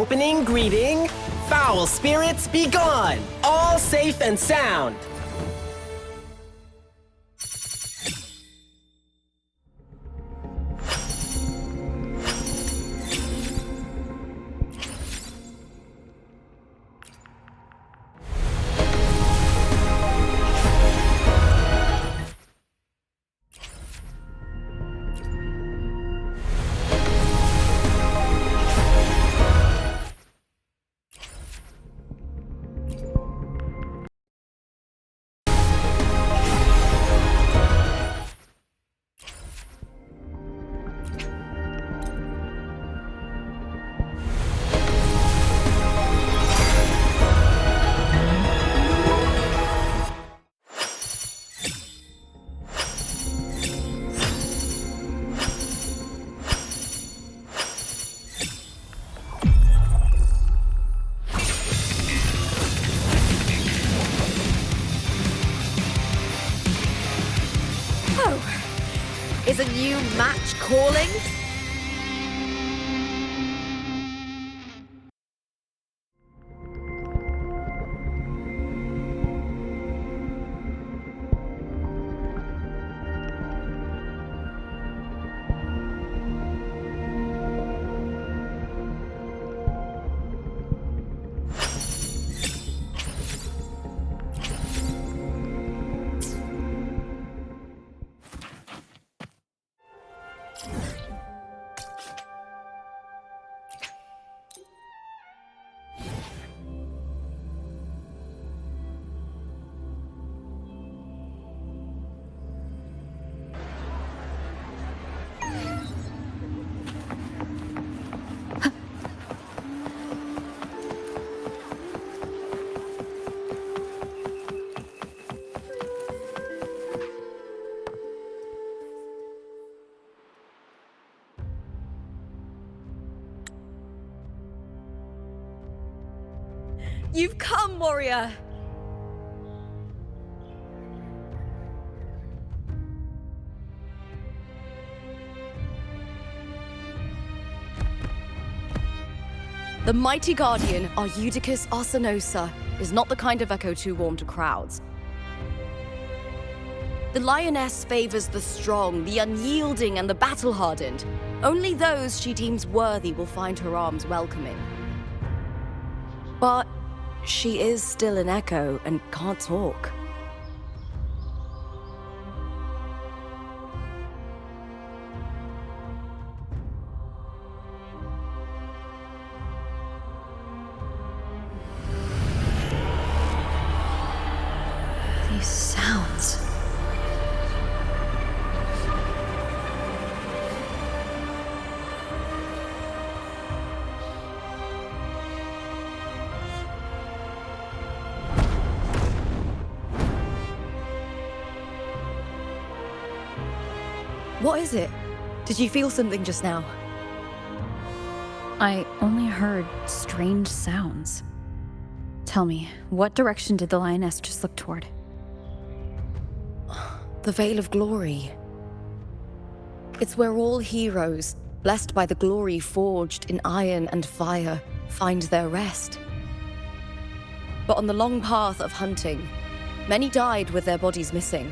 opening greeting. Foul spirits be gone. All safe and sound. Is a new match calling? You've come, warrior! The mighty guardian, our Eudicus Arsenosa, is not the kind of echo too warm to crowds. The lioness favors the strong, the unyielding, and the battle-hardened. Only those she deems worthy will find her arms welcoming. But she is still an echo and can't talk. These sounds. What is it? Did you feel something just now? I only heard strange sounds. Tell me, what direction did the lioness just look toward? The Veil of Glory. It's where all heroes, blessed by the glory forged in iron and fire, find their rest. But on the long path of hunting, many died with their bodies missing.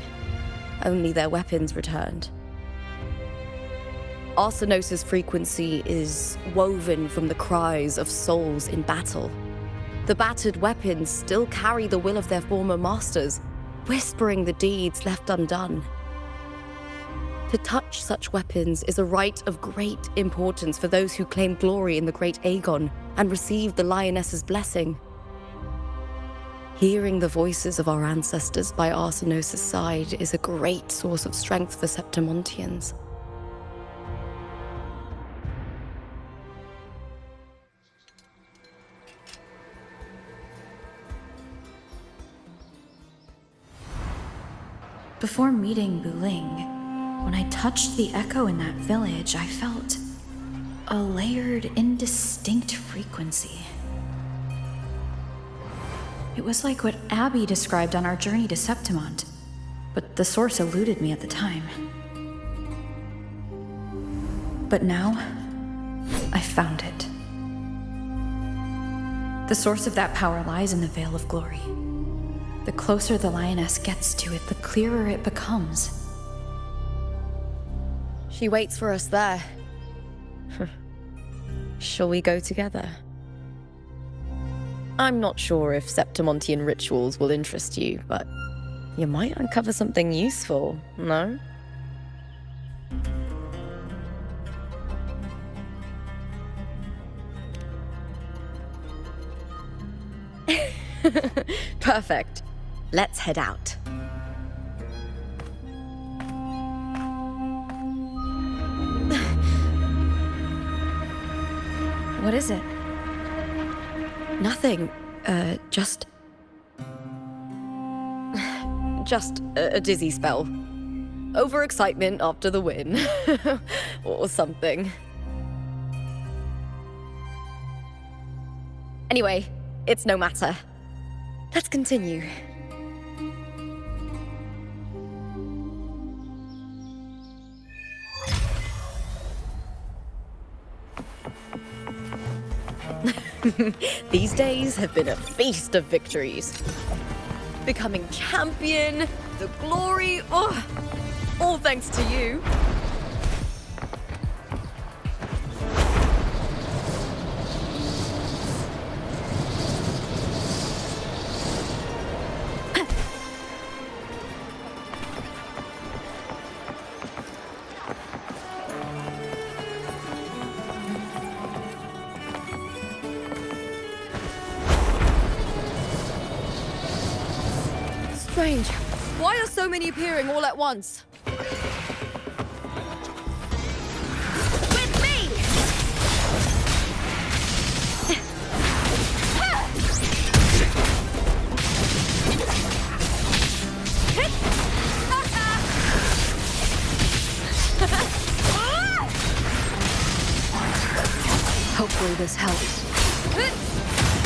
Only their weapons returned. Arsenosa's frequency is woven from the cries of souls in battle. The battered weapons still carry the will of their former masters, whispering the deeds left undone. To touch such weapons is a rite of great importance for those who claim glory in the great Aegon and receive the lioness's blessing. Hearing the voices of our ancestors by Arsenosa's side is a great source of strength for Septimontians. Before meeting Buling, when I touched the echo in that village, I felt a layered, indistinct frequency. It was like what Abby described on our journey to Septimont, but the source eluded me at the time. But now, I found it. The source of that power lies in the Veil of Glory. The closer the lioness gets to it, the clearer it becomes. She waits for us there. Shall we go together? I'm not sure if Septimontian rituals will interest you, but you might uncover something useful, no? Perfect. Let's head out. What is it? Nothing. Just a dizzy spell. Overexcitement after the win. Or something. Anyway, it's no matter. Let's continue. These days have been a feast of victories. Becoming champion, the glory, all thanks to you. Strange. Why are so many appearing all at once? With me! Hopefully this helps.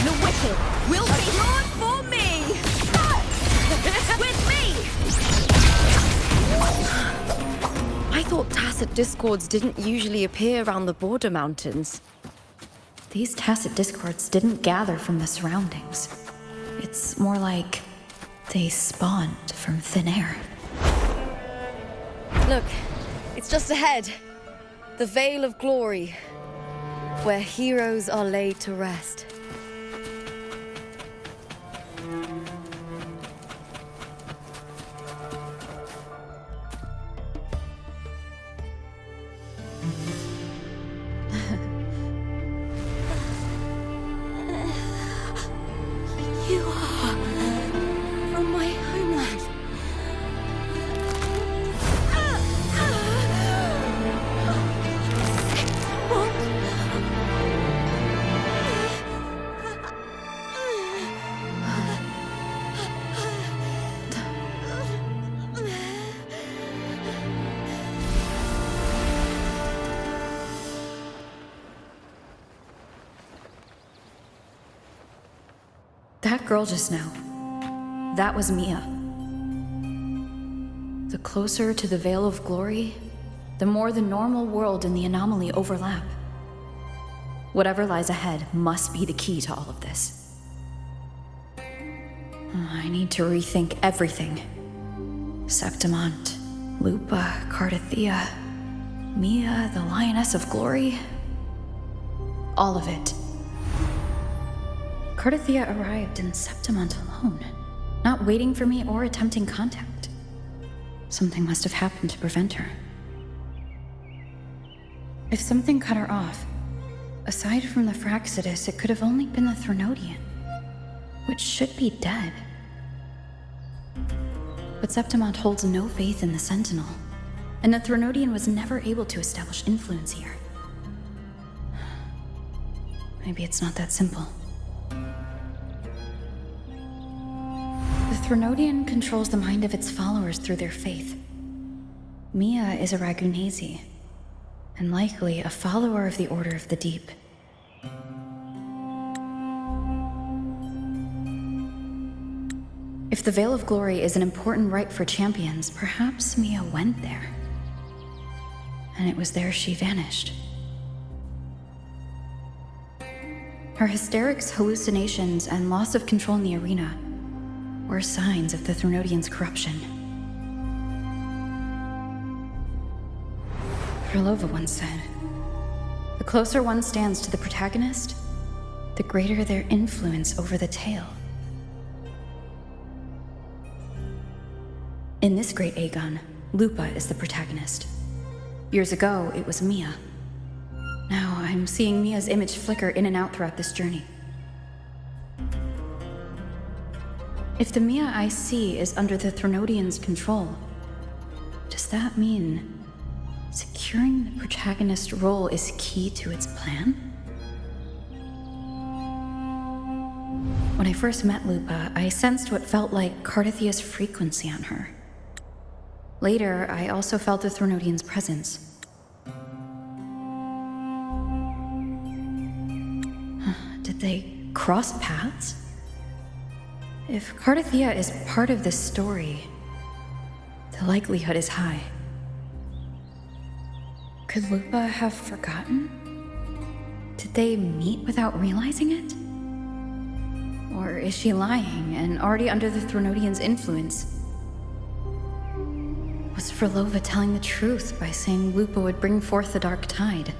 The wicked will be drawn for me! With me! I thought tacit discords didn't usually appear around the border mountains. These tacit discords didn't gather from the surroundings. It's more like they spawned from thin air. Look, it's just ahead. The Veil of Glory, where heroes are laid to rest. You are from my homeland. That girl just now, that was Mia. The closer to the Veil of Glory, the more the normal world and the anomaly overlap. Whatever lies ahead must be the key to all of this. I need to rethink everything. Septimont, Lupa, Cardathea, Mia, the Lioness of Glory. All of it. Cardathea arrived in Septimont alone, not waiting for me or attempting contact. Something must have happened to prevent her. If something cut her off, aside from the Fraxidus, it could have only been the Threnodian, which should be dead. But Septimont holds no faith in the Sentinel, and the Threnodian was never able to establish influence here. Maybe it's not that simple. The Threnodian controls the mind of its followers through their faith. Mia is a Ragunasi, and likely a follower of the Order of the Deep. If the Veil of Glory is an important rite for champions, perhaps Mia went there. And it was there she vanished. Her hysterics, hallucinations, and loss of control in the arena were signs of the Threnodians' corruption. Krylova once said, "The closer one stands to the protagonist, the greater their influence over the tale." In this great Aegon, Lupa is the protagonist. Years ago, it was Mia. Now I'm seeing Mia's image flicker in and out throughout this journey. If the Mia I see is under the Threnodians' control, does that mean securing the protagonist role is key to its plan? When I first met Lupa, I sensed what felt like Cardithia's frequency on her. Later, I also felt the Threnodians' presence. Did they cross paths? If Cardithia is part of this story, the likelihood is high. Could Lupa have forgotten? Did they meet without realizing it? Or is she lying and already under the Threnodians' influence? Was Frolova telling the truth by saying Lupa would bring forth the dark tide?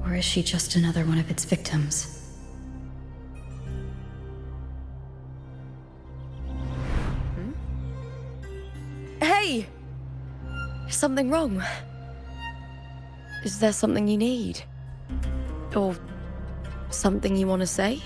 Or is she just another one of its victims? Hey! Is something wrong? Is there something you need? Or something you want to say?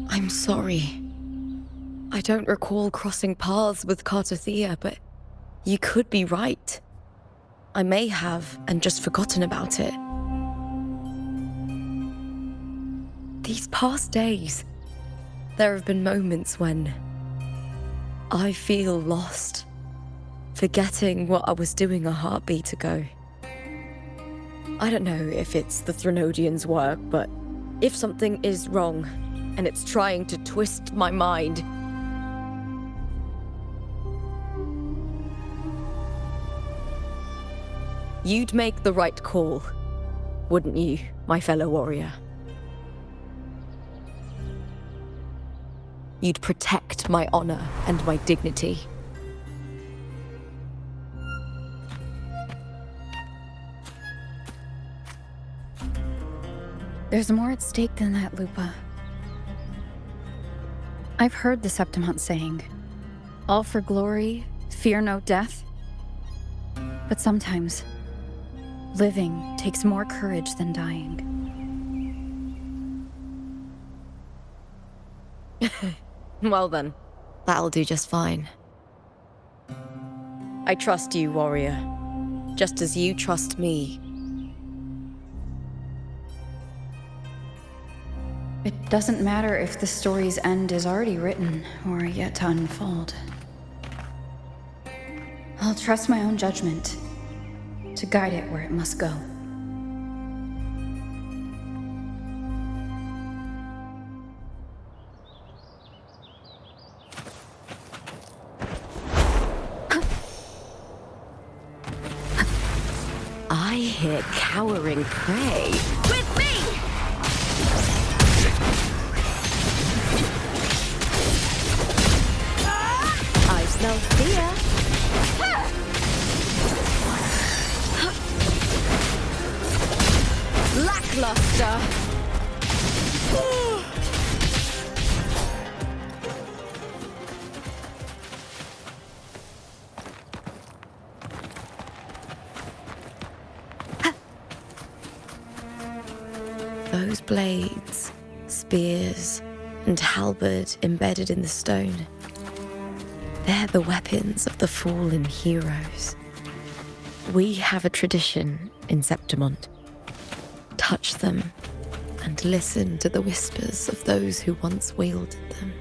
I'm sorry. I don't recall crossing paths with Cardithia, but you could be right. I may have and just forgotten about it. These past days, there have been moments when I feel lost, forgetting what I was doing a heartbeat ago. I don't know if it's the Threnodians' work, but if something is wrong and it's trying to twist my mind, you'd make the right call, wouldn't you, my fellow warrior? You'd protect my honor and my dignity. There's more at stake than that, Lupa. I've heard the Septimont saying, "All for glory, fear no death." But sometimes, living takes more courage than dying. Well then, that'll do just fine. I trust you, warrior, just as you trust me. It doesn't matter if the story's end is already written or yet to unfold. I'll trust my own judgment to guide it where it must go. I hear cowering prey. With me! I smell fear. Lackluster. Those blades, spears, and halberd embedded in the stone. They're the weapons of the fallen heroes. We have a tradition in Septimont. Touch them and listen to the whispers of those who once wielded them.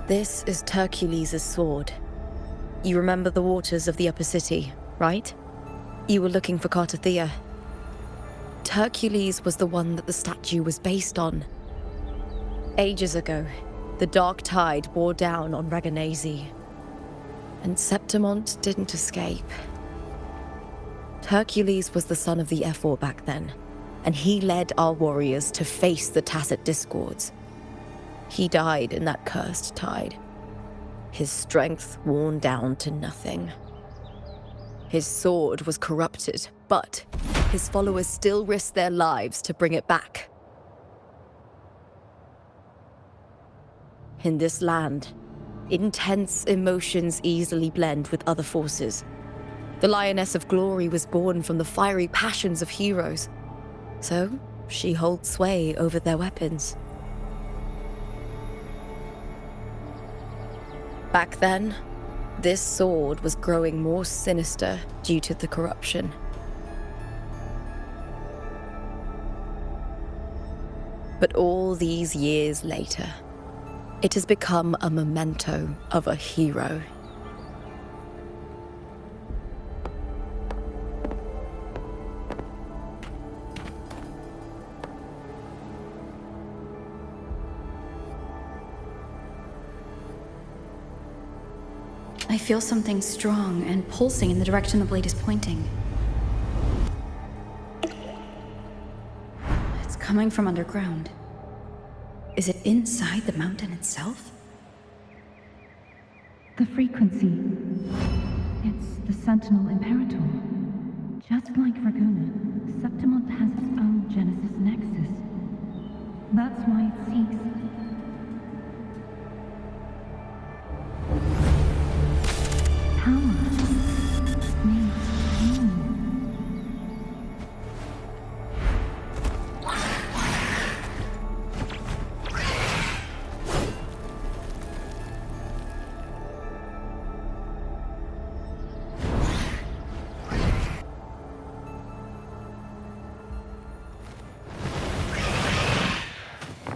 This is Hercules' sword. You remember the waters of the upper city, right? You were looking for Cartathea. Hercules was the one that the statue was based on. Ages ago, the dark tide bore down on Raganese, and Septimont didn't escape. Hercules was the son of the Ephor back then, and he led our warriors to face the Tacit Discords. He died in that cursed tide, his strength worn down to nothing. His sword was corrupted, but his followers still risked their lives to bring it back. In this land, intense emotions easily blend with other forces. The Lioness of Glory was born from the fiery passions of heroes, so she holds sway over their weapons. Back then, this sword was growing more sinister due to the corruption. But all these years later, it has become a memento of a hero. I feel something strong and pulsing in the direction the blade is pointing. It's coming from underground. Is it inside the mountain itself? The frequency. It's the Sentinel Imperator. Just like Raguna, Septimont has its own Genesis Nexus. That's why it seeks. Power needs meaning.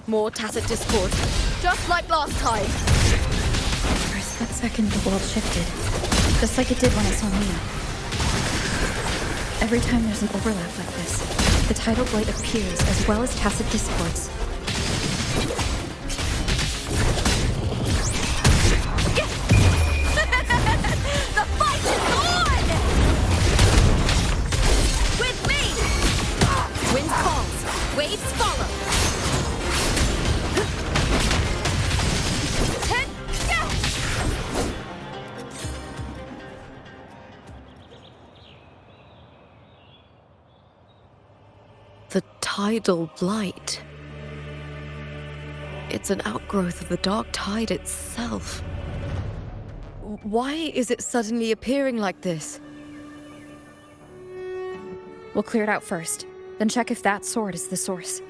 More Tacit Discord, just like last time. For a split second, the world shifted. Just like it did when I saw Mia. Every time there's an overlap like this, the tidal blade appears as well as Tacit Discords. The fight is on! With me! Wind calls, waves follow. The tidal blight. It's an outgrowth of the dark tide itself. Why is it suddenly appearing like this? We'll clear it out first, then check if that sword is the source.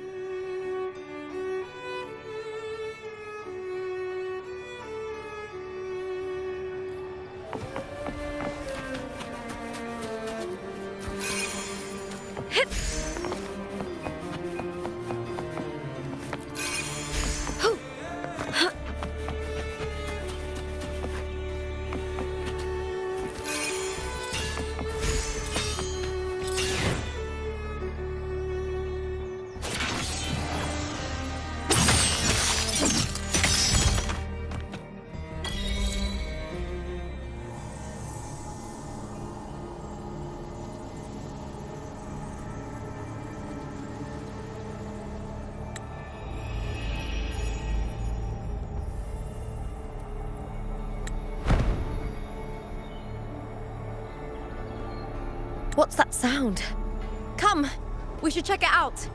What's that sound? Come, we should check it out.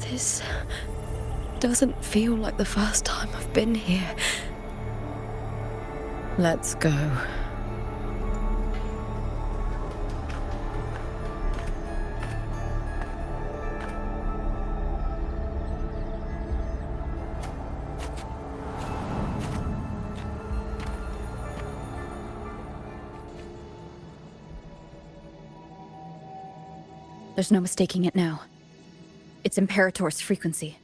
This doesn't feel like the first time I've been here. Let's go. There's no mistaking it now. It's Imperator's frequency.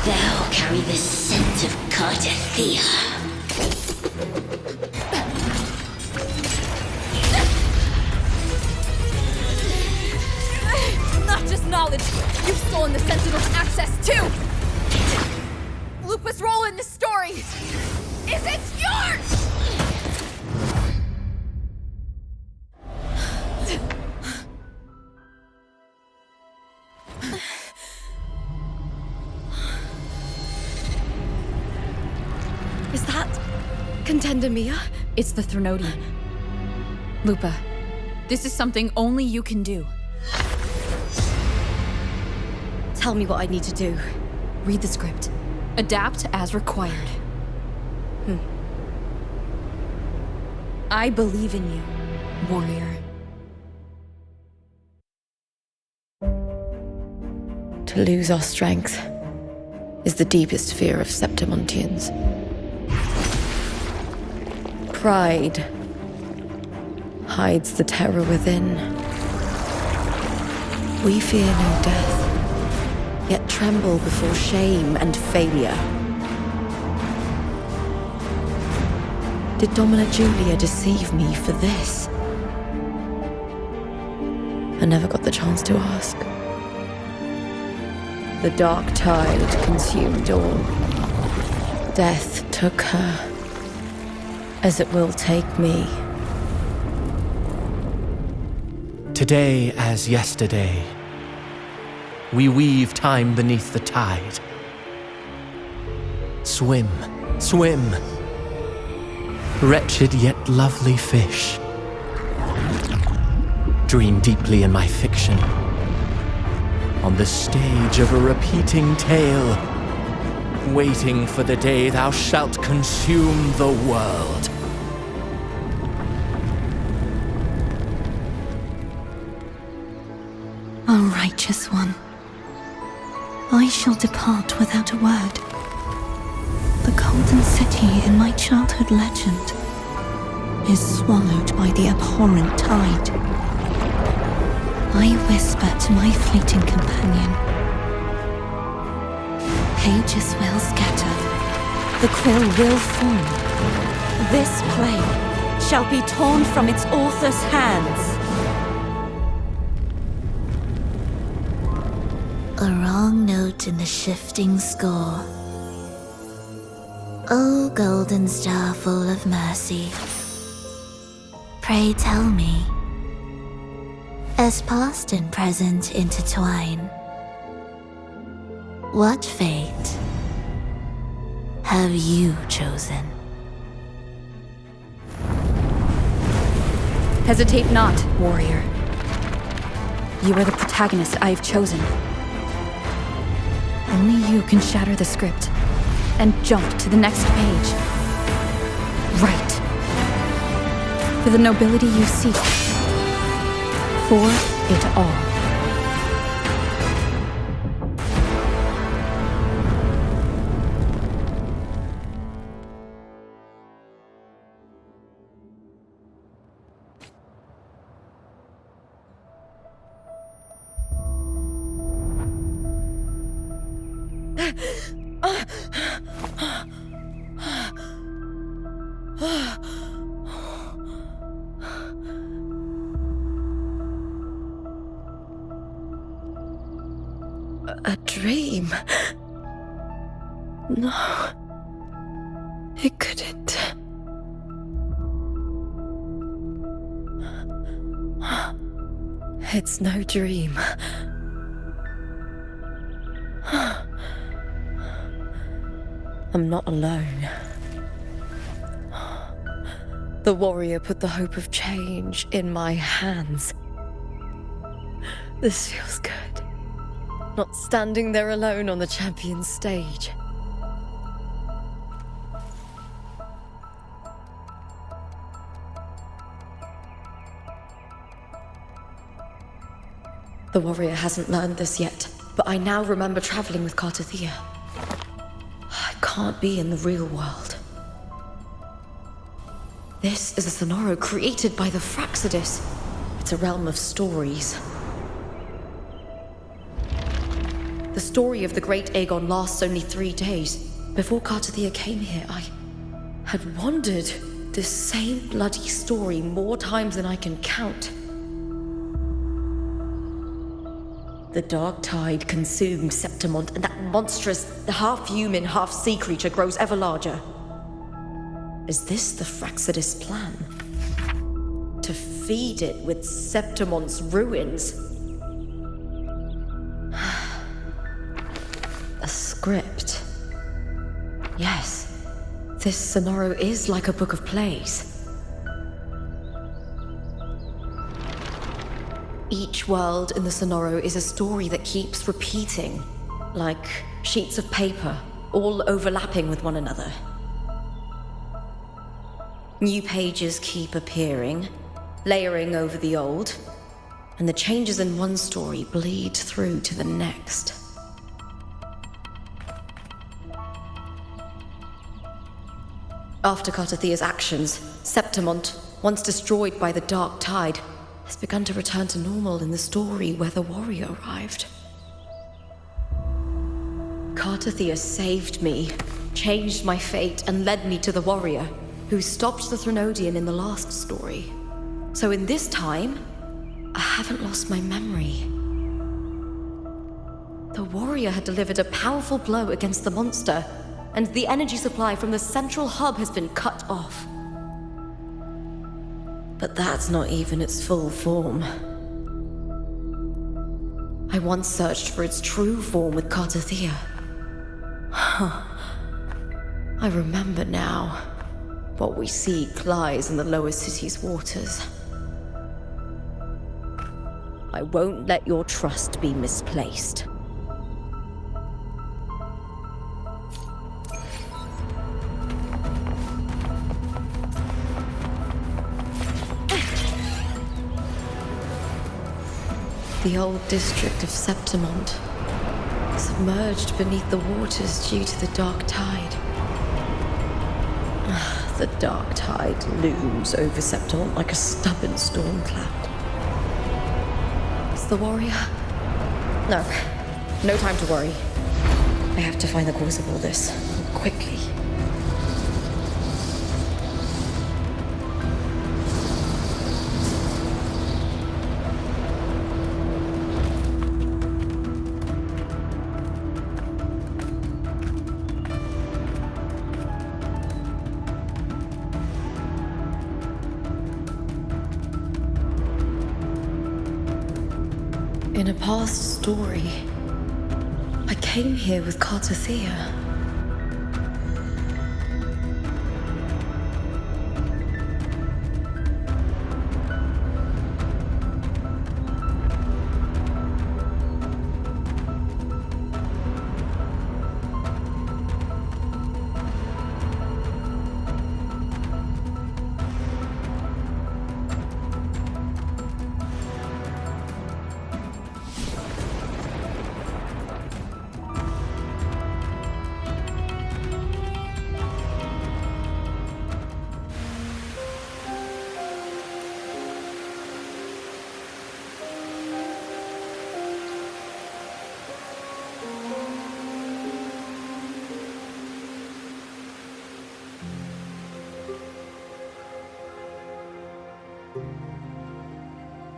Thou carry the scent of Cardathea. Not just knowledge, you've stolen the Sentinel's access too! Lupa's role in this story isn't yours! Is that Contender Mia? It's the Threnodian. Lupa, this is something only you can do. Tell me what I need to do. Read the script. Adapt as required. I believe in you, warrior. To lose our strength is the deepest fear of Septimontians. Pride hides the terror within. We fear no death, yet tremble before shame and failure. Did Domina Julia deceive me for this? I never got the chance to ask. The dark tide consumed all. Death took her, as it will take me. Today as yesterday, we weave time beneath the tide. Swim, swim, wretched yet lovely fish. Dream deeply in my fiction, on the stage of a repeating tale, waiting for the day thou shalt consume the world. O righteous one, I shall depart without a word. The golden city in my childhood legend is swallowed by the abhorrent tide. I whisper to my fleeting companion. Pages will scatter. The quill will form. This play shall be torn from its author's hands. A wrong note in the shifting score. O golden star full of mercy, pray tell me, as past and present intertwine, what fate have you chosen? Hesitate not, warrior. You are the protagonist I have chosen. Only you can shatter the script and jump to the next page. Right. For the nobility you seek. For it all. A dream? No. It couldn't. It's no dream. I'm not alone. The warrior put the hope of change in my hands. This feels good. Not standing there alone on the champion's stage. The warrior hasn't learned this yet, but I now remember traveling with Cartathea. I can't be in the real world. This is a Sonoro created by the Fraxidus. It's a realm of stories. The story of the Great Aegon lasts only 3 days. Before Cartathea came here, I had wandered this same bloody story more times than I can count. The dark tide consumed Septimont, and that monstrous, half-human, half-sea creature grows ever larger. Is this the Fraxidus plan? To feed it with Septimont's ruins? A script. Yes, this Sonoro is like a book of plays. Each world in the Sonoro is a story that keeps repeating, like sheets of paper, all overlapping with one another. New pages keep appearing, layering over the old, and the changes in one story bleed through to the next. After Cartathea's actions, Septimont, once destroyed by the dark tide, has begun to return to normal in the story where the warrior arrived. Cartathea saved me, changed my fate, and led me to the warrior, who stopped the Threnodian in the last story. So in this time, I haven't lost my memory. The warrior had delivered a powerful blow against the monster, and the energy supply from the central hub has been cut off. But that's not even its full form. I once searched for its true form with Cartathea. I remember now. What we seek lies in the lower city's waters. I won't let your trust be misplaced. The old district of Septimont, submerged beneath the waters due to the dark tide. The dark tide looms over Septimont like a stubborn storm cloud. It's the warrior? No time to worry. I have to find the cause of all this, quickly. In a past story, I came here with Cartathea.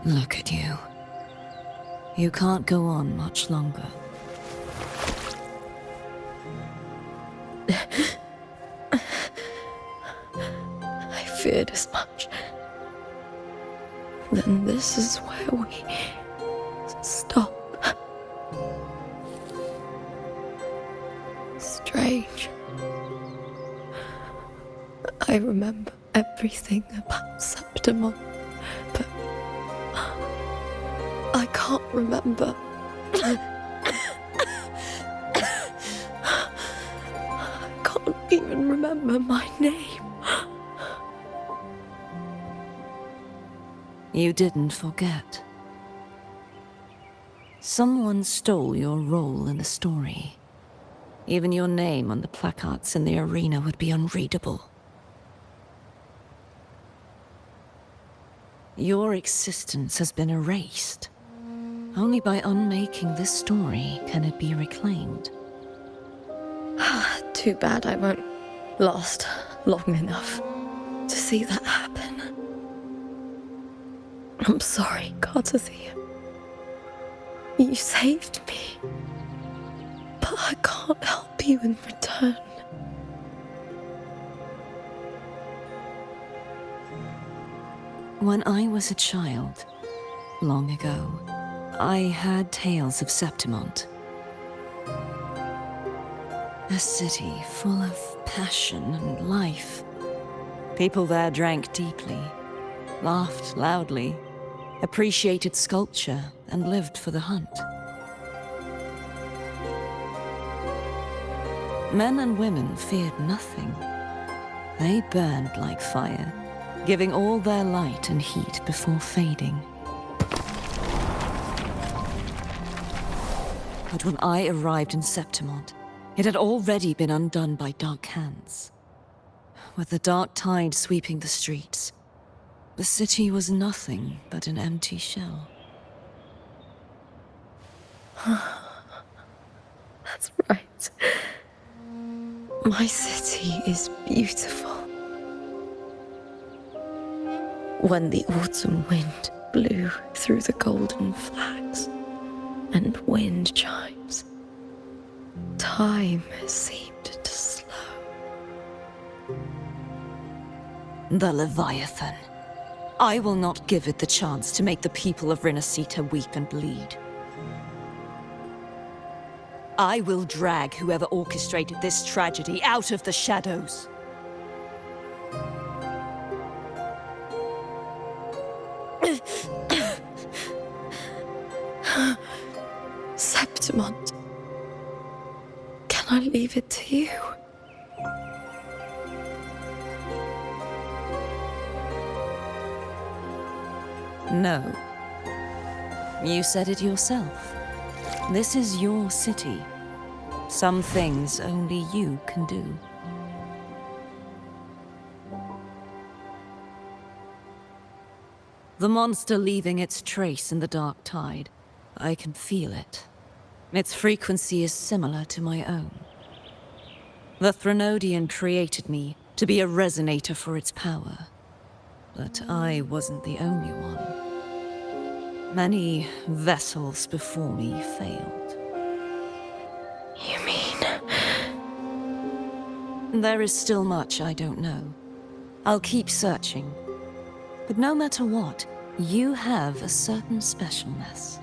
Look at you. You can't go on much longer. I feared as much. Then this is where we stop. Strange. I remember everything about Septimon, but I can't remember. I can't even remember my name. You didn't forget. Someone stole your role in the story. Even your name on the placards in the arena would be unreadable. Your existence has been erased. Only by unmaking this story can it be reclaimed. Too bad I won't last long enough to see that happen. I'm sorry, Cartathea. You saved me. But I can't help you in return. When I was a child, long ago, I had tales of Septimont. A city full of passion and life. People there drank deeply, laughed loudly, appreciated sculpture, and lived for the hunt. Men and women feared nothing. They burned like fire, giving all their light and heat before fading. But when I arrived in Septimont, it had already been undone by dark hands. With the dark tide sweeping the streets, the city was nothing but an empty shell. That's right. My city is beautiful. When the autumn wind blew through the golden flags and wind chimes, time seemed to slow. The Leviathan. I will not give it the chance to make the people of Rinascita weep and bleed. I will drag whoever orchestrated this tragedy out of the shadows. Septimont, can I leave it to you? No. You said it yourself. This is your city. Some things only you can do. The monster leaving its trace in the dark tide. I can feel it. Its frequency is similar to my own. The Threnodian created me to be a resonator for its power. But I wasn't the only one. Many vessels before me failed. You mean? There is still much I don't know. I'll keep searching. But no matter what, you have a certain specialness.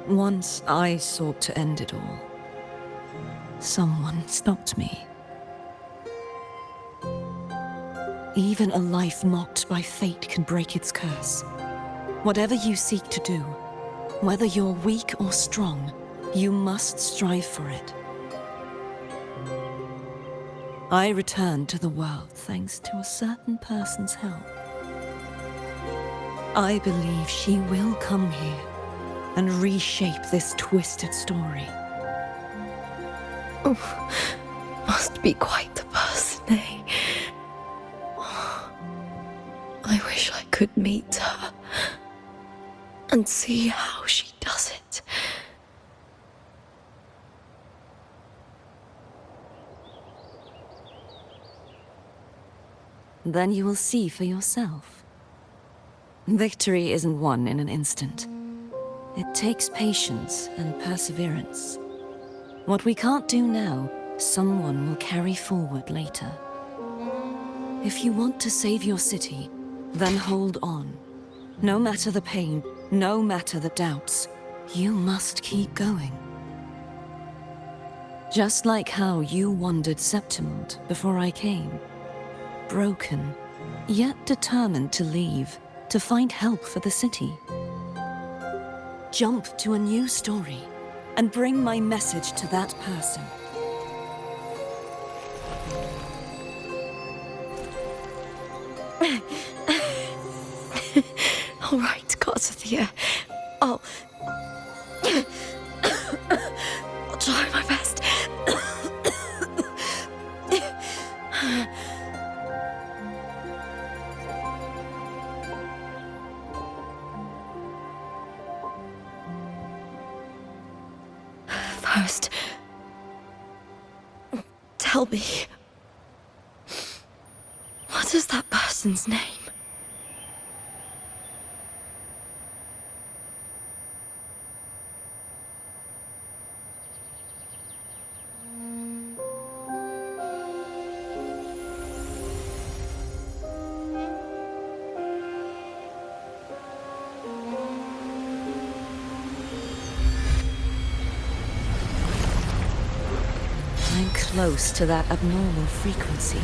Once I sought to end it all. Someone stopped me. Even a life mocked by fate can break its curse. Whatever you seek to do, whether you're weak or strong, you must strive for it. I returned to the world thanks to a certain person's help. I believe she will come here and reshape this twisted story. Oh, must be quite the person, eh? I wish I could meet her and see how she does it. Then you will see for yourself. Victory isn't won in an instant. It takes patience and perseverance. What we can't do now, someone will carry forward later. If you want to save your city, then hold on. No matter the pain, no matter the doubts, you must keep going. Just like how you wandered Septimont before I came. Broken, yet determined to leave, to find help for the city. Jump to a new story, and bring my message to that person. All right, Garcia. I'll try my best. First, tell me, what is that person's name? I'm close to that abnormal frequency.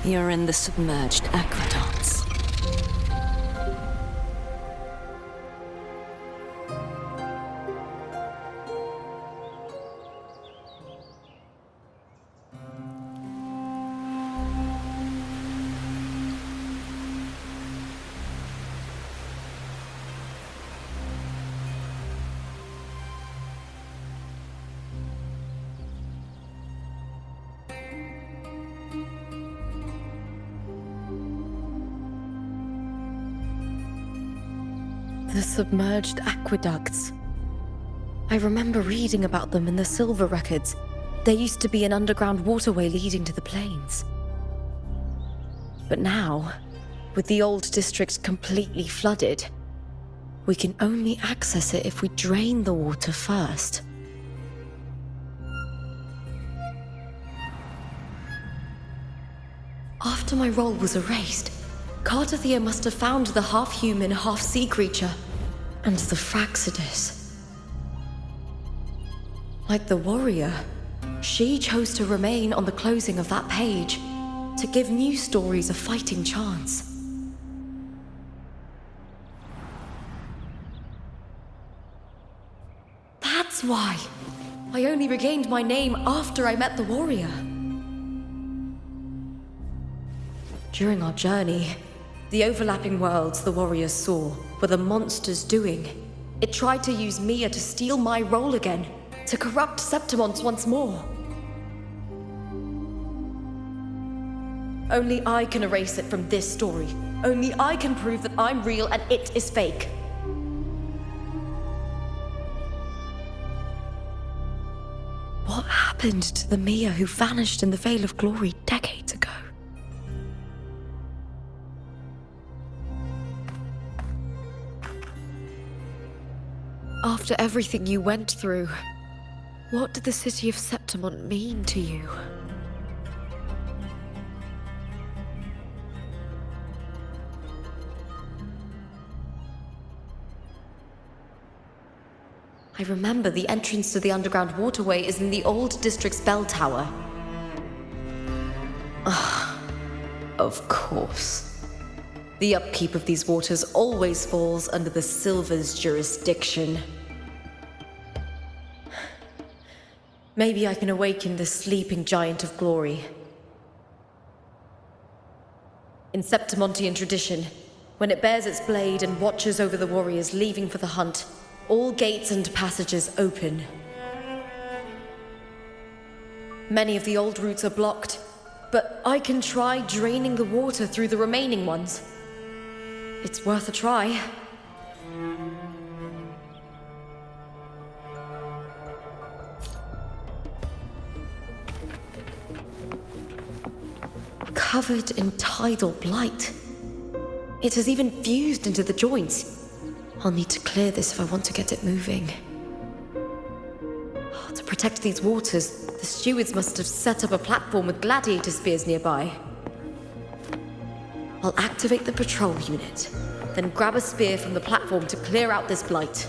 You're in the submerged aqueducts. The submerged aqueducts. I remember reading about them in the Silver records. There used to be an underground waterway leading to the plains. But now, with the old district completely flooded, we can only access it if we drain the water first. After my role was erased, Cartathea must have found the half-human, half-sea creature, and the Fraxidus. Like the warrior, she chose to remain on the closing of that page, to give new stories a fighting chance. That's why I only regained my name after I met the warrior. During our journey, the overlapping worlds the warriors saw were the monster's doing. It tried to use Mia to steal my role again, to corrupt Septimont once more. Only I can erase it from this story. Only I can prove that I'm real and it is fake. What happened to the Mia who vanished in the Veil of Glory decades ago? After everything you went through, what did the city of Septimont mean to you? I remember the entrance to the underground waterway is in the old district's bell tower. Of course. The upkeep of these waters always falls under the Silver's jurisdiction. Maybe I can awaken the sleeping giant of glory. In Septimontian tradition, when it bears its blade and watches over the warriors leaving for the hunt, all gates and passages open. Many of the old routes are blocked, but I can try draining the water through the remaining ones. It's worth a try. covered in tidal blight. It has even fused into the joints. I'll need to clear this if I want to get it moving. To protect these waters, the stewards must have set up a platform with gladiator spears nearby. I'll activate the patrol unit, then grab a spear from the platform to clear out this blight.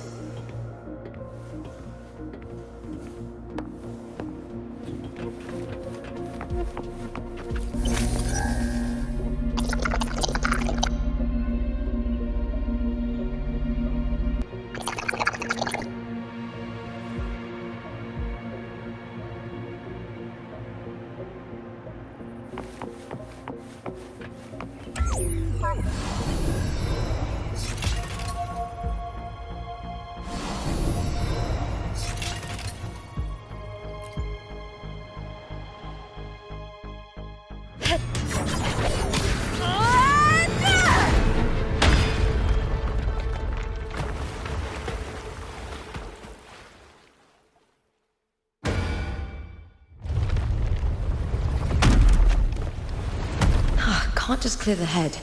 Can't just clear the head.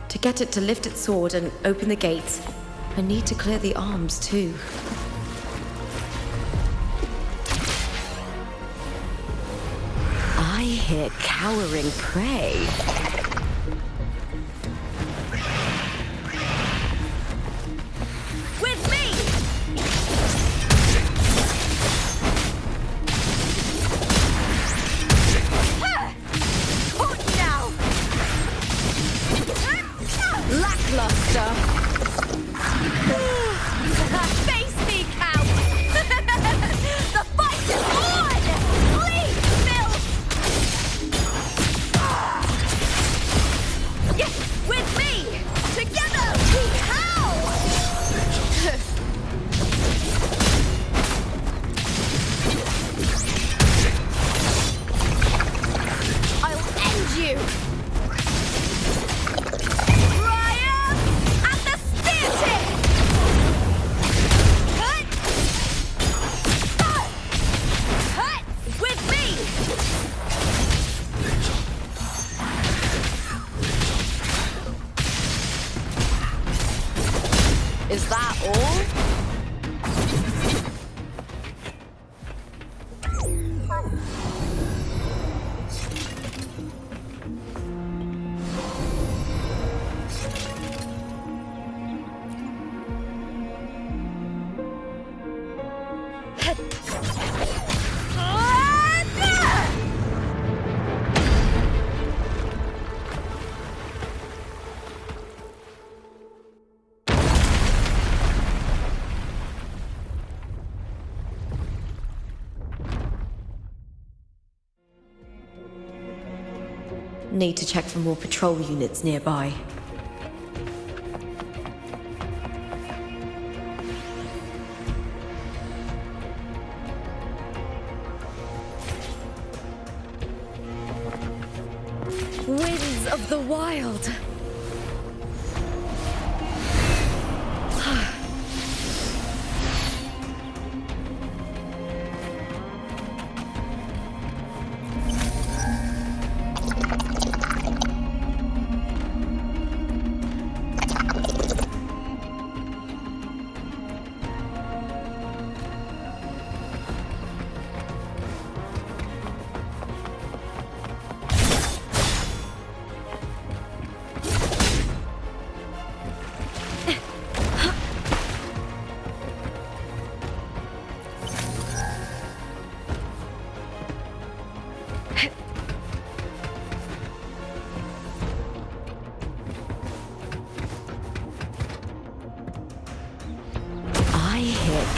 To get it to lift its sword and open the gates, I need to clear the arms too. I hear cowering prey. With me! Lackluster. Face me, cow! The fight is on! Bleed, Bill! Yes, with me! Together we howl! I'll end you! Is that all? Need to check for more patrol units nearby. Winds of the wild!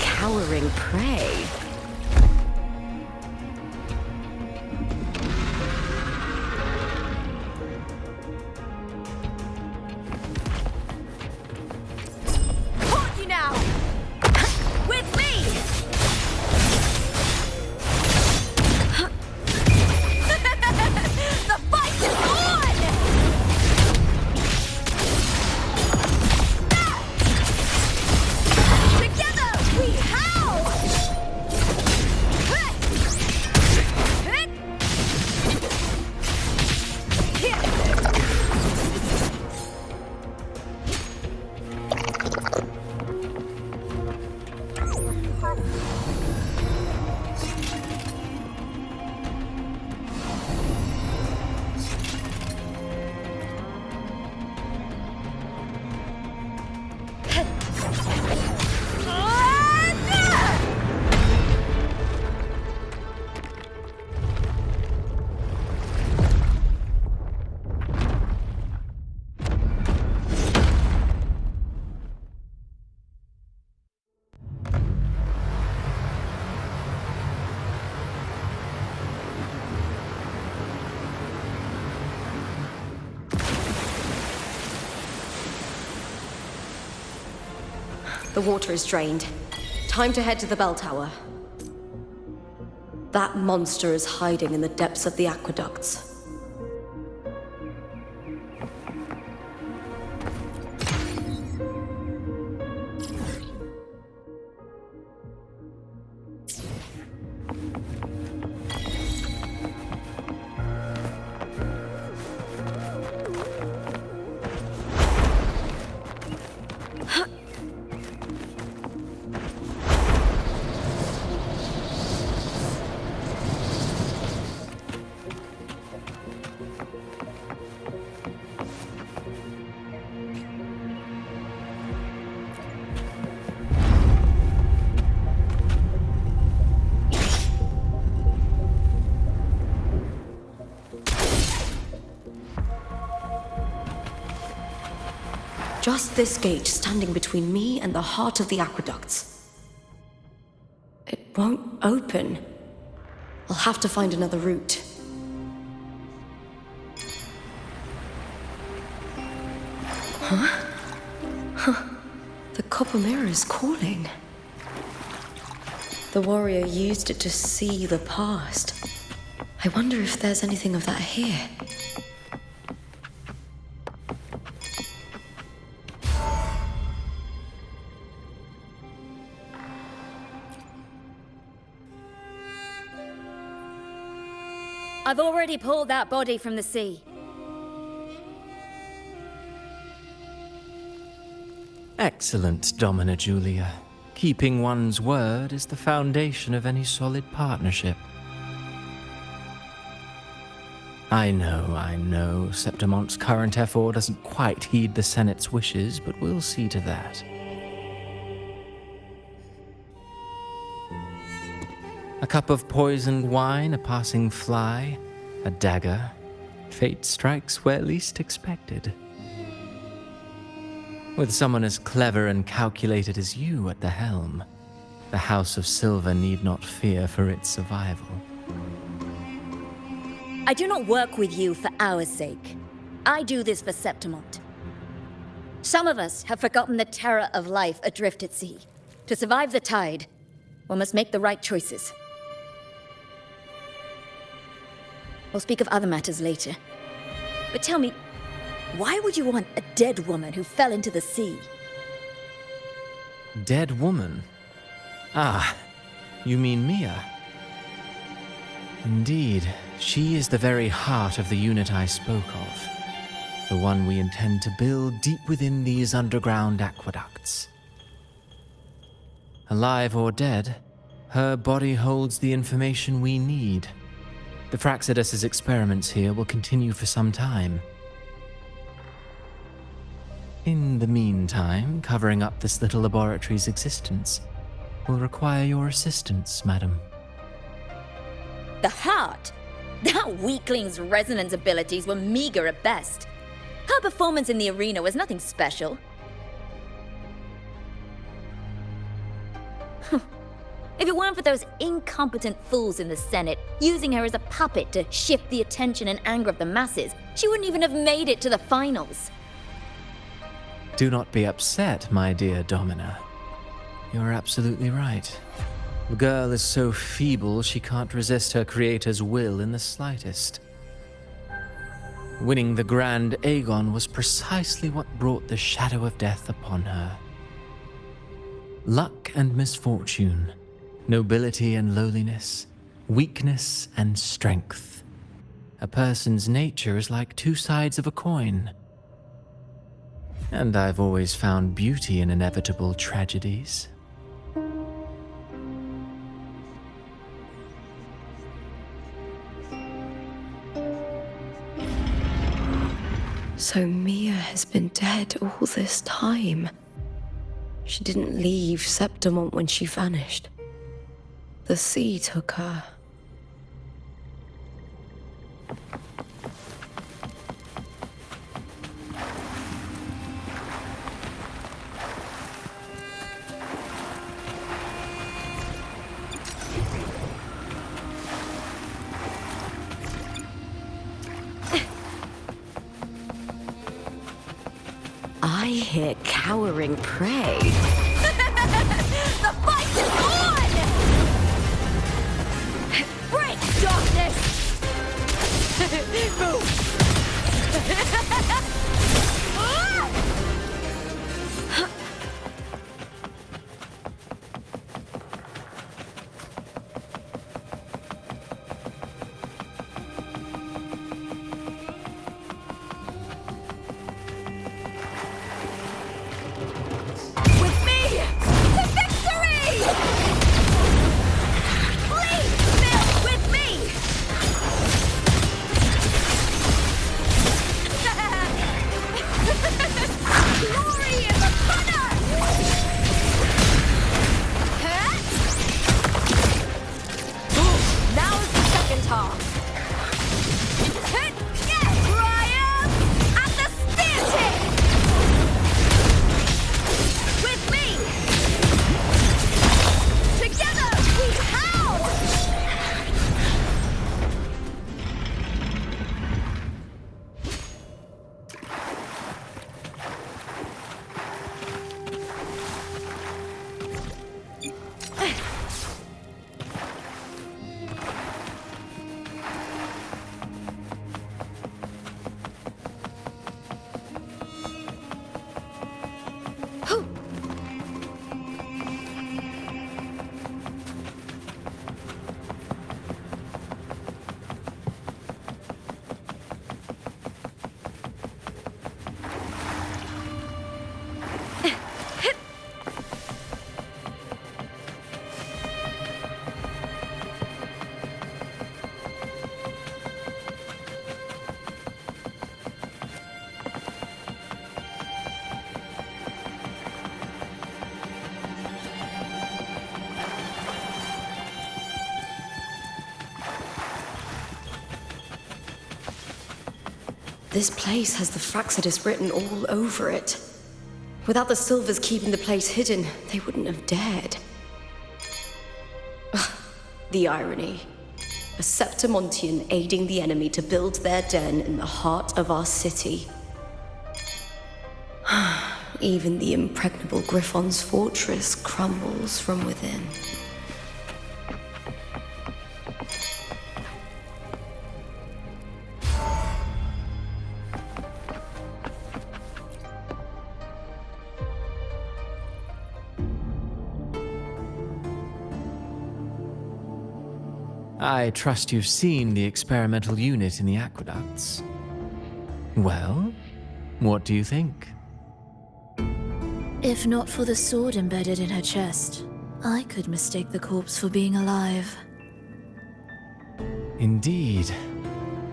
Cowering prey. Caught you now! With me! The fight is on! Together we howl! The water is drained. Time to head to the bell tower. That monster is hiding in the depths of the aqueducts. Just this gate standing between me and the heart of the aqueducts. It won't open. I'll have to find another route. The copper mirror is calling. The warrior used it to see the past. I wonder if there's anything of that here. I've already pulled that body from the sea. Excellent, Domina Julia. Keeping one's word is the foundation of any solid partnership. I know, Septimonte's current effort doesn't quite heed the Senate's wishes, but we'll see to that. A cup of poisoned wine, a passing fly, a dagger. Fate strikes where least expected. With someone as clever and calculated as you at the helm, the House of Silver need not fear for its survival. I do not work with you for our sake. I do this for Septimont. Some of us have forgotten the terror of life adrift at sea. To survive the tide, one must make the right choices. We'll speak of other matters later. But tell me, why would you want a dead woman who fell into the sea? Dead woman? Ah, you mean Mia? Indeed, she is the very heart of the unit I spoke of. The one we intend to build deep within these underground aqueducts. Alive or dead, her body holds the information we need. The Fraxidus's experiments here will continue for some time. In the meantime, covering up this little laboratory's existence will require your assistance, madam. The heart? That weakling's resonance abilities were meager at best. Her performance in the arena was nothing special. If it weren't for those incompetent fools in the Senate using her as a puppet to shift the attention and anger of the masses, she wouldn't even have made it to the finals. Do not be upset, my dear Domina. You're absolutely right. The girl is so feeble she can't resist her creator's will in the slightest. Winning the Grand Aegon was precisely what brought the shadow of death upon her. Luck and misfortune, nobility and lowliness, weakness and strength. A person's nature is like two sides of a coin. And I've always found beauty in inevitable tragedies. So Mia has been dead all this time. She didn't leave Septimont when she vanished. The sea took her. I hear cowering prey. This place has the Fraxidus written all over it. Without the Silvers keeping the place hidden, they wouldn't have dared. Ugh, the irony. A Septimontian aiding the enemy to build their den in the heart of our city. Even the impregnable Griffon's fortress crumbles from within. I trust you've seen the experimental unit in the aqueducts. Well, what do you think? If not for the sword embedded in her chest, I could mistake the corpse for being alive. Indeed.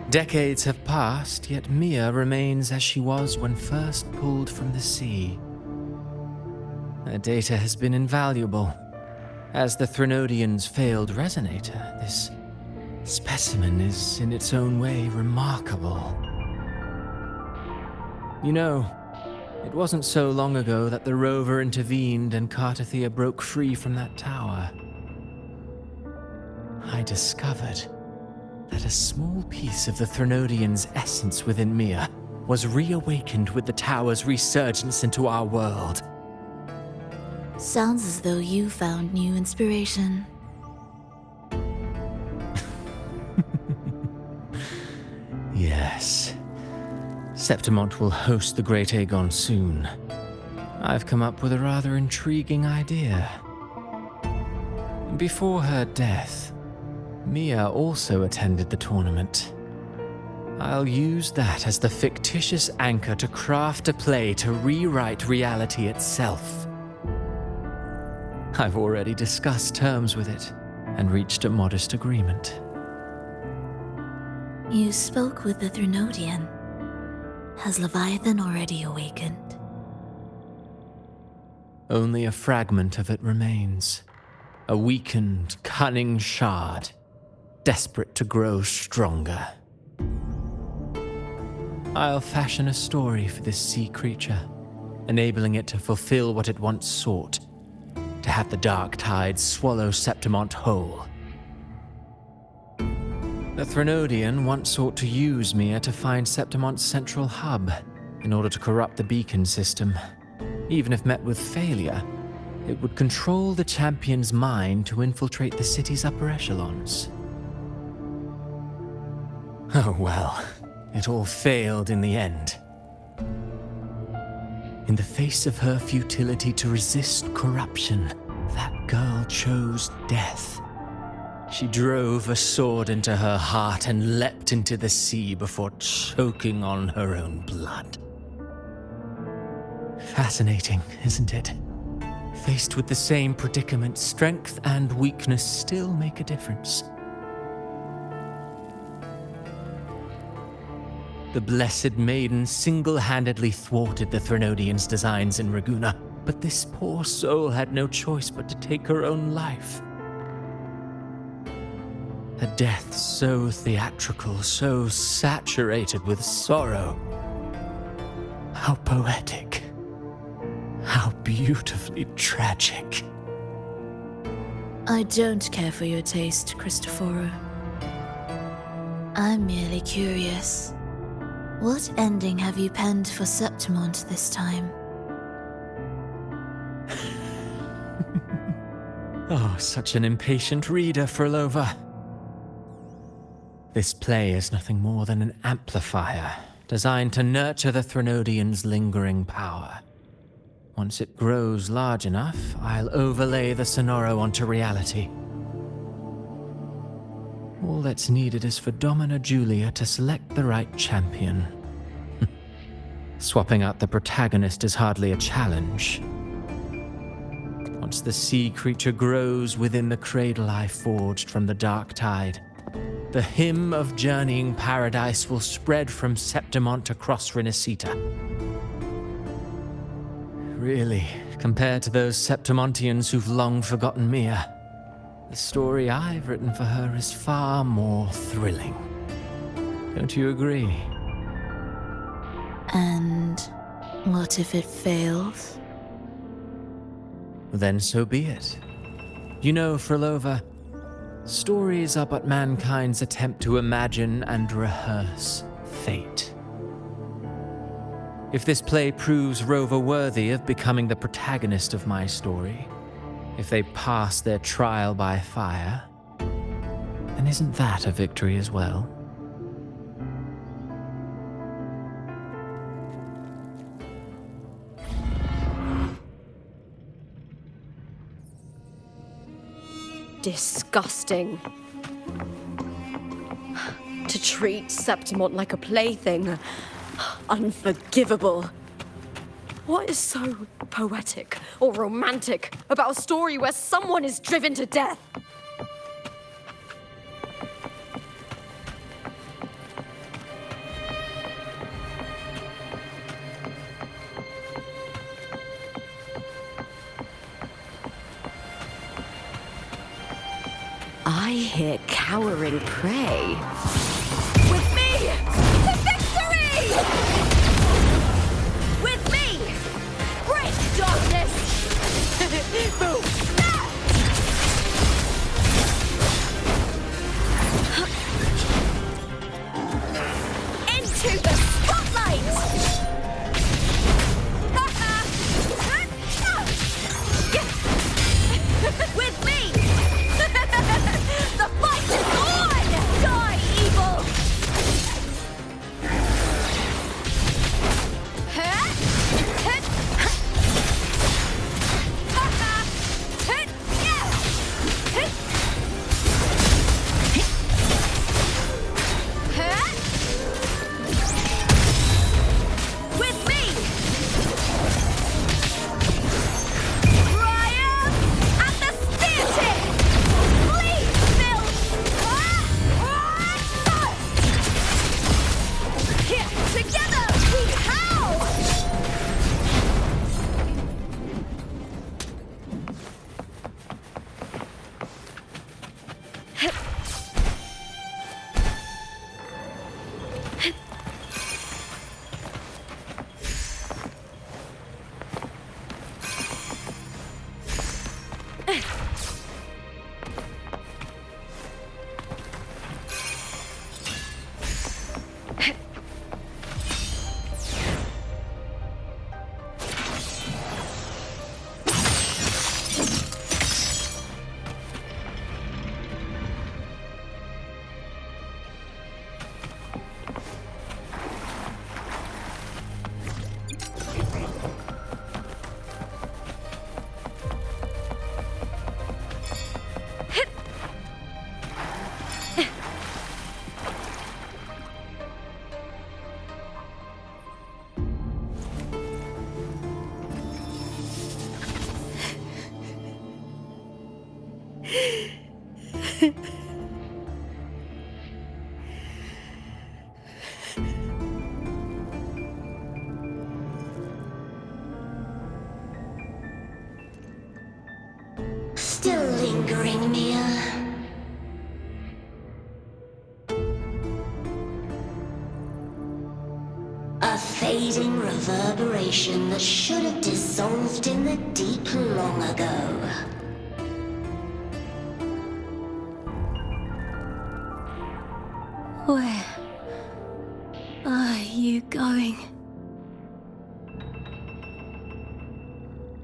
Decades have passed, yet Mia remains as she was when first pulled from the sea. Her data has been invaluable. As the Threnodian's failed resonator, this specimen is in its own way remarkable. You know, it wasn't so long ago that the rover intervened and Cartathea broke free from that tower. I discovered that a small piece of the Threnodian's essence within Mia was reawakened with the tower's resurgence into our world. Sounds as though you found new inspiration. Yes. Septimont will host the Great Aegon soon. I've come up with a rather intriguing idea. Before her death, Mia also attended the tournament. I'll use that as the fictitious anchor to craft a play to rewrite reality itself. I've already discussed terms with it and reached a modest agreement. You spoke with the Threnodian. Has Leviathan already awakened? Only a fragment of it remains. A weakened, cunning shard, desperate to grow stronger. I'll fashion a story for this sea creature, enabling it to fulfill what it once sought, to have the dark tides swallow Septimont whole. The Threnodian once sought to use Mia to find Septimont's central hub in order to corrupt the beacon system. Even if met with failure, it would control the champion's mind to infiltrate the city's upper echelons. Oh well, it all failed in the end. In the face of her futility to resist corruption, that girl chose death. She drove a sword into her heart and leapt into the sea before choking on her own blood. Fascinating, isn't it? Faced with the same predicament, strength and weakness still make a difference. The Blessed Maiden single-handedly thwarted the Threnodian's designs in Raguna, but this poor soul had no choice but to take her own life. A death so theatrical, so saturated with sorrow. How poetic. How beautifully tragic. I don't care for your taste, Cristoforo. I'm merely curious. What ending have you penned for Septimont this time? Oh, such an impatient reader, Frolova. This play is nothing more than an amplifier, designed to nurture the Threnodian's lingering power. Once it grows large enough, I'll overlay the Sonoro onto reality. All that's needed is for Domina Julia to select the right champion. Swapping out the protagonist is hardly a challenge. Once the sea creature grows within the cradle I forged from the dark tide, the hymn of journeying paradise will spread from Septimont across Rinascita. Really, compared to those Septimontians who've long forgotten Mia, the story I've written for her is far more thrilling. Don't you agree? And what if it fails? Then so be it. You know, Frolova, stories are but mankind's attempt to imagine and rehearse fate. If this play proves Rover worthy of becoming the protagonist of my story, if they pass their trial by fire, then isn't that a victory as well? Disgusting. To treat Septimont like a plaything. Unforgivable. What is so poetic or romantic about a story where someone is driven to death? I hear cowering prey. With me! To victory! With me! Break darkness! Boom! Into the spotlight! With me! The fight is on! Die, evil! With me! Triumph at the spear tip! Please, Bill! Together we howl! Still lingering near. A fading reverberation that should have dissolved in the deep long ago. Where are you going?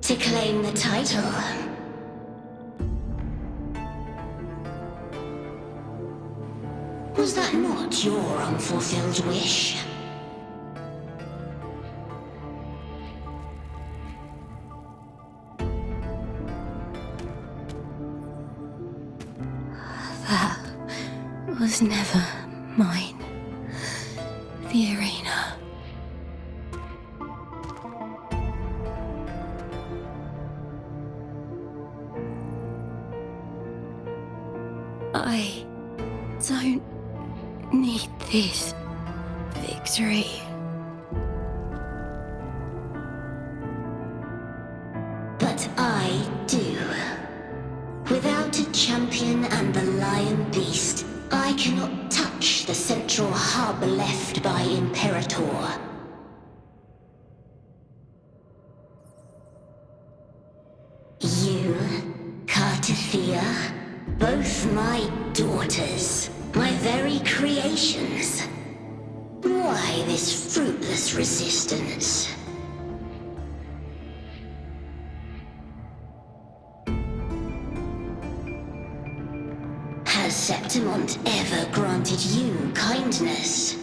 To claim the title. Was that not your unfulfilled wish? That was never mine. The arena. I don't need this victory. But I do. Without a champion and the lion beast, I cannot touch the central hub left by Imperator. to Thea? Both my daughters, my very creations. Why this fruitless resistance? Has Septimont ever granted you kindness?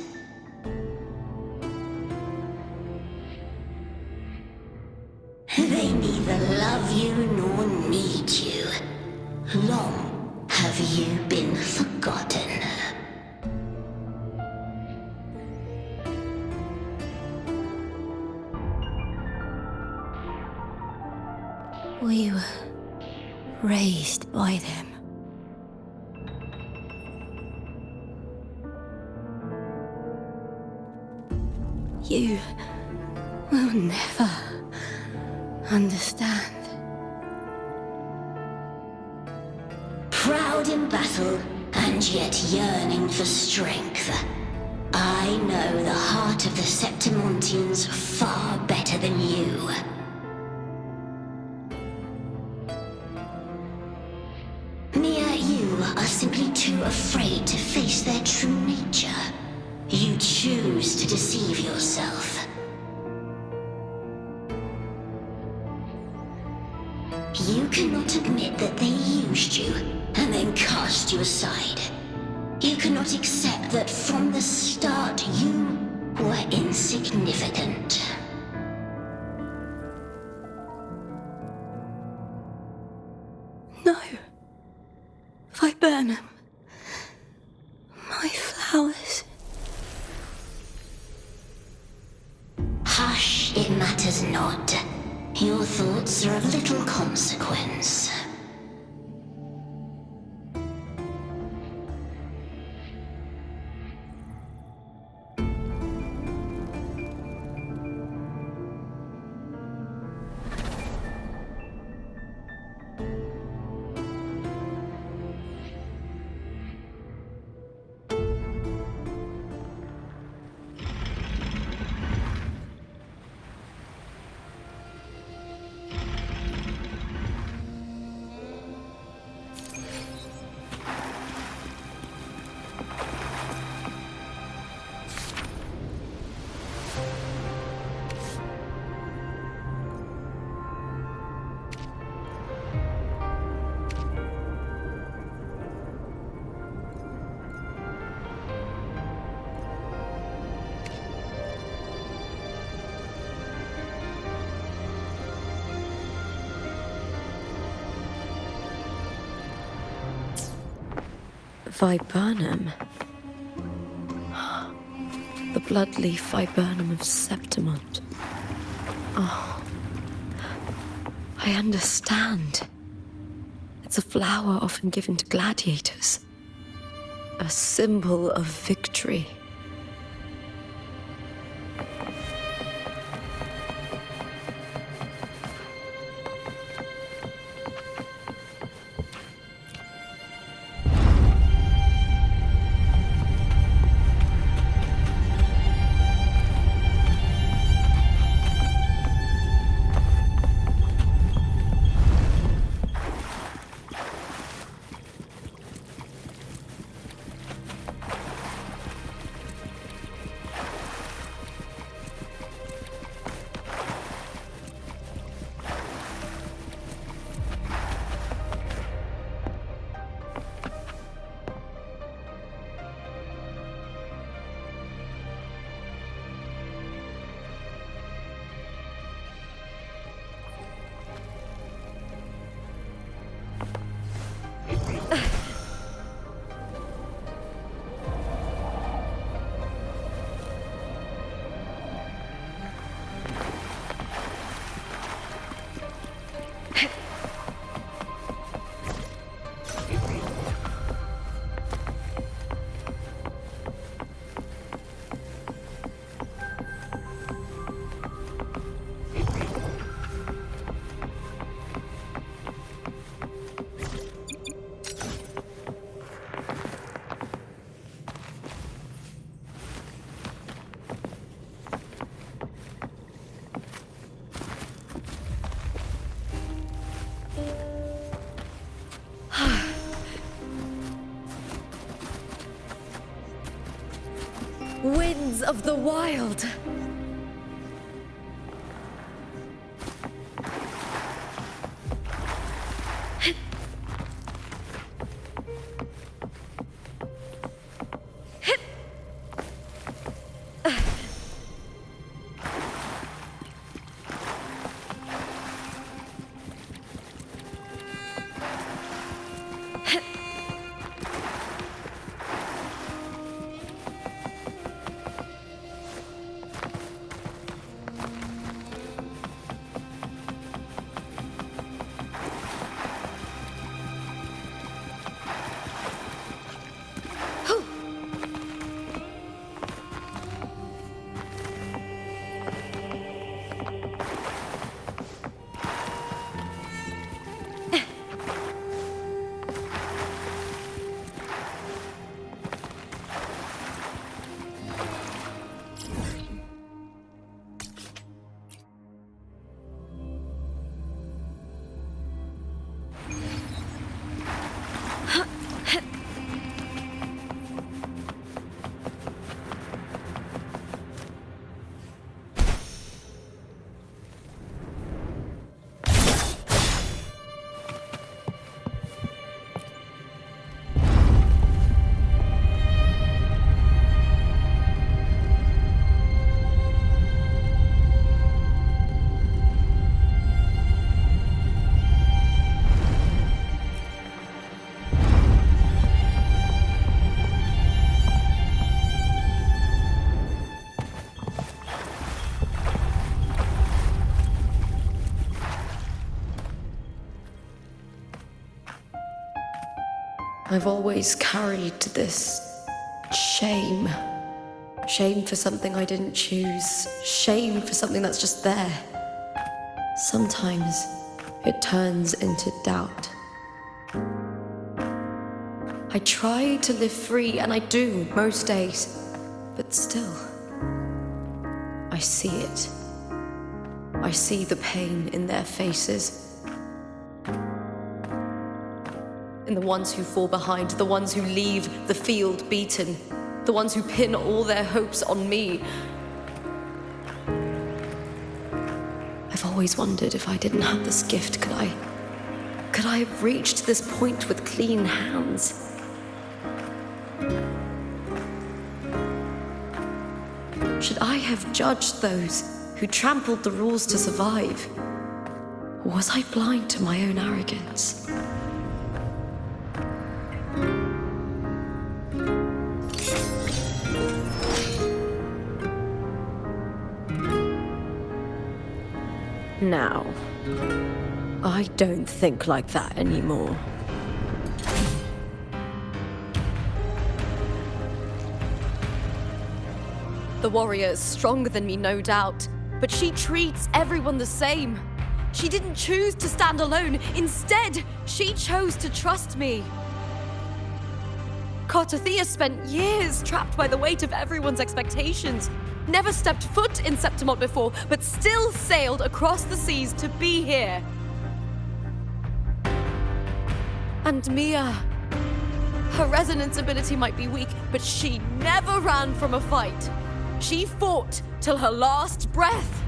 They neither love you nor need you. Long have you been forgotten. We were raised by them. You will never understand. Proud in battle, and yet yearning for strength. I know the heart of the Septimontians far better than you. Mia, you are simply too afraid to face their true nature. You choose to deceive yourself. You cannot admit that they used you, and then cast you aside. You cannot accept that from the start you were insignificant. No. Viburnum. My flowers. Hush, it matters not. Your thoughts are of little consequence. Viburnum. The bloodleaf viburnum of Septimont. Oh. I understand. It's a flower often given to gladiators. A symbol of victory. of the wild. I've always carried this shame. Shame for something I didn't choose. Shame for something that's just there. Sometimes it turns into doubt. I try to live free, and I do most days. But still, I see it. I see the pain in their faces. In the ones who fall behind, the ones who leave the field beaten, the ones who pin all their hopes on me. I've always wondered if I didn't have this gift, could I have reached this point with clean hands? Should I have judged those who trampled the rules to survive? Or was I blind to my own arrogance? Now, I don't think like that anymore. The warrior is stronger than me, no doubt, but she treats everyone the same. She didn't choose to stand alone. Instead, she chose to trust me. Cartothea spent years trapped by the weight of everyone's expectations. Never stepped foot in Septimont before, but still sailed across the seas to be here. And Mia, her resonance ability might be weak, but she never ran from a fight. She fought till her last breath.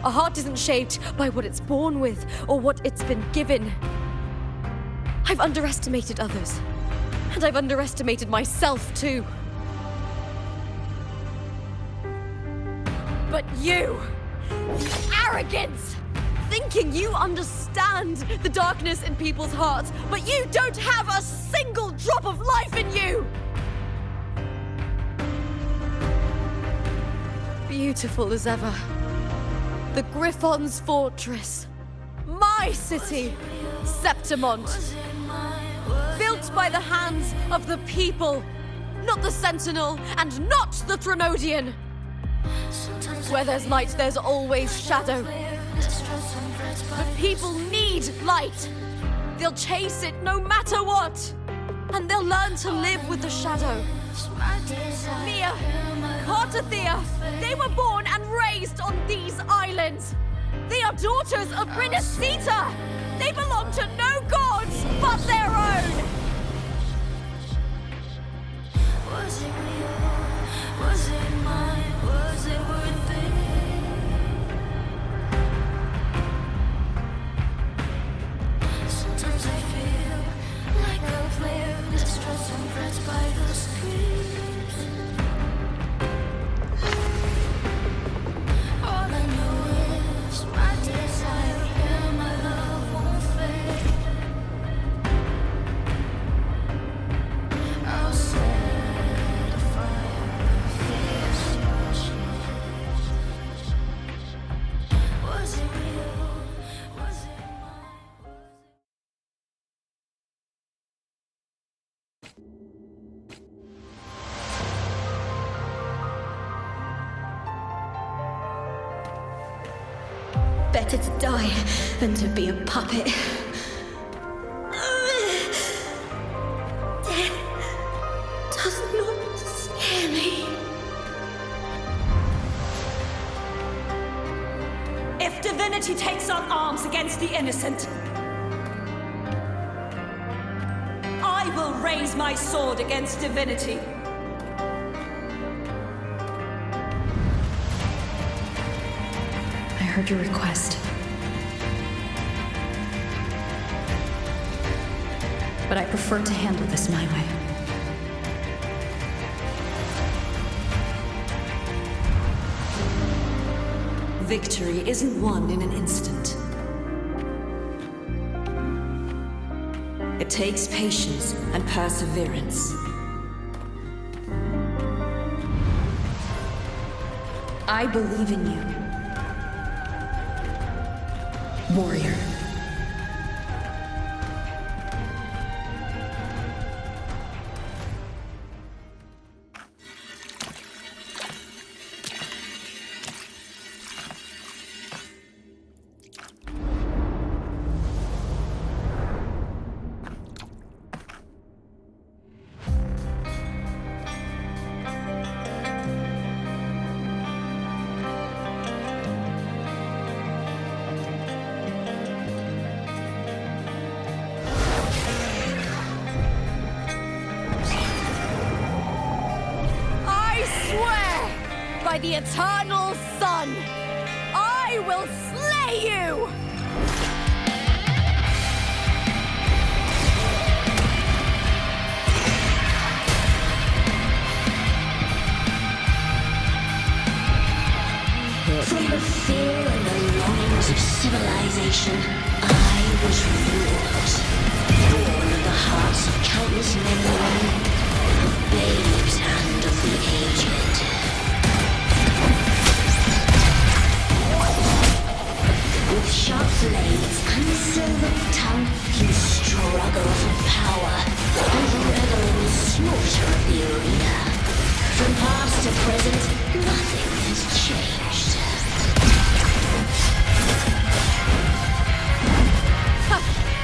A heart isn't shaped by what it's born with or what it's been given. I've underestimated others, and I've underestimated myself too. But you, arrogance, thinking you understand the darkness in people's hearts, but you don't have a single drop of life in you! Beautiful as ever. The Griffon's fortress. My city, Septimont. Built by the hands of the people, not the Sentinel and not the Threnodian. Where there's light, there's always shadow. But people need light. They'll chase it no matter what. And they'll learn to live with the shadow. Mia, Cartothea, they were born and raised on these islands. They are daughters of Rinascita. They belong to no gods but their own. Better to die than to be a puppet. Death does not scare me. If divinity takes up arms against the innocent, I will raise my sword against divinity. I heard your request. But I prefer to handle this my way. Victory isn't won in an instant. It takes patience and perseverance. I believe in you, warrior. By the eternal sun, I will slay you! From the fear and the longings of civilization, I was ruled. Born of the hearts of countless men and women, of babes and of the aged. With sharp blades and silver tongue, you struggle for power and revel in the slaughter of the arena. From past to present, nothing has changed.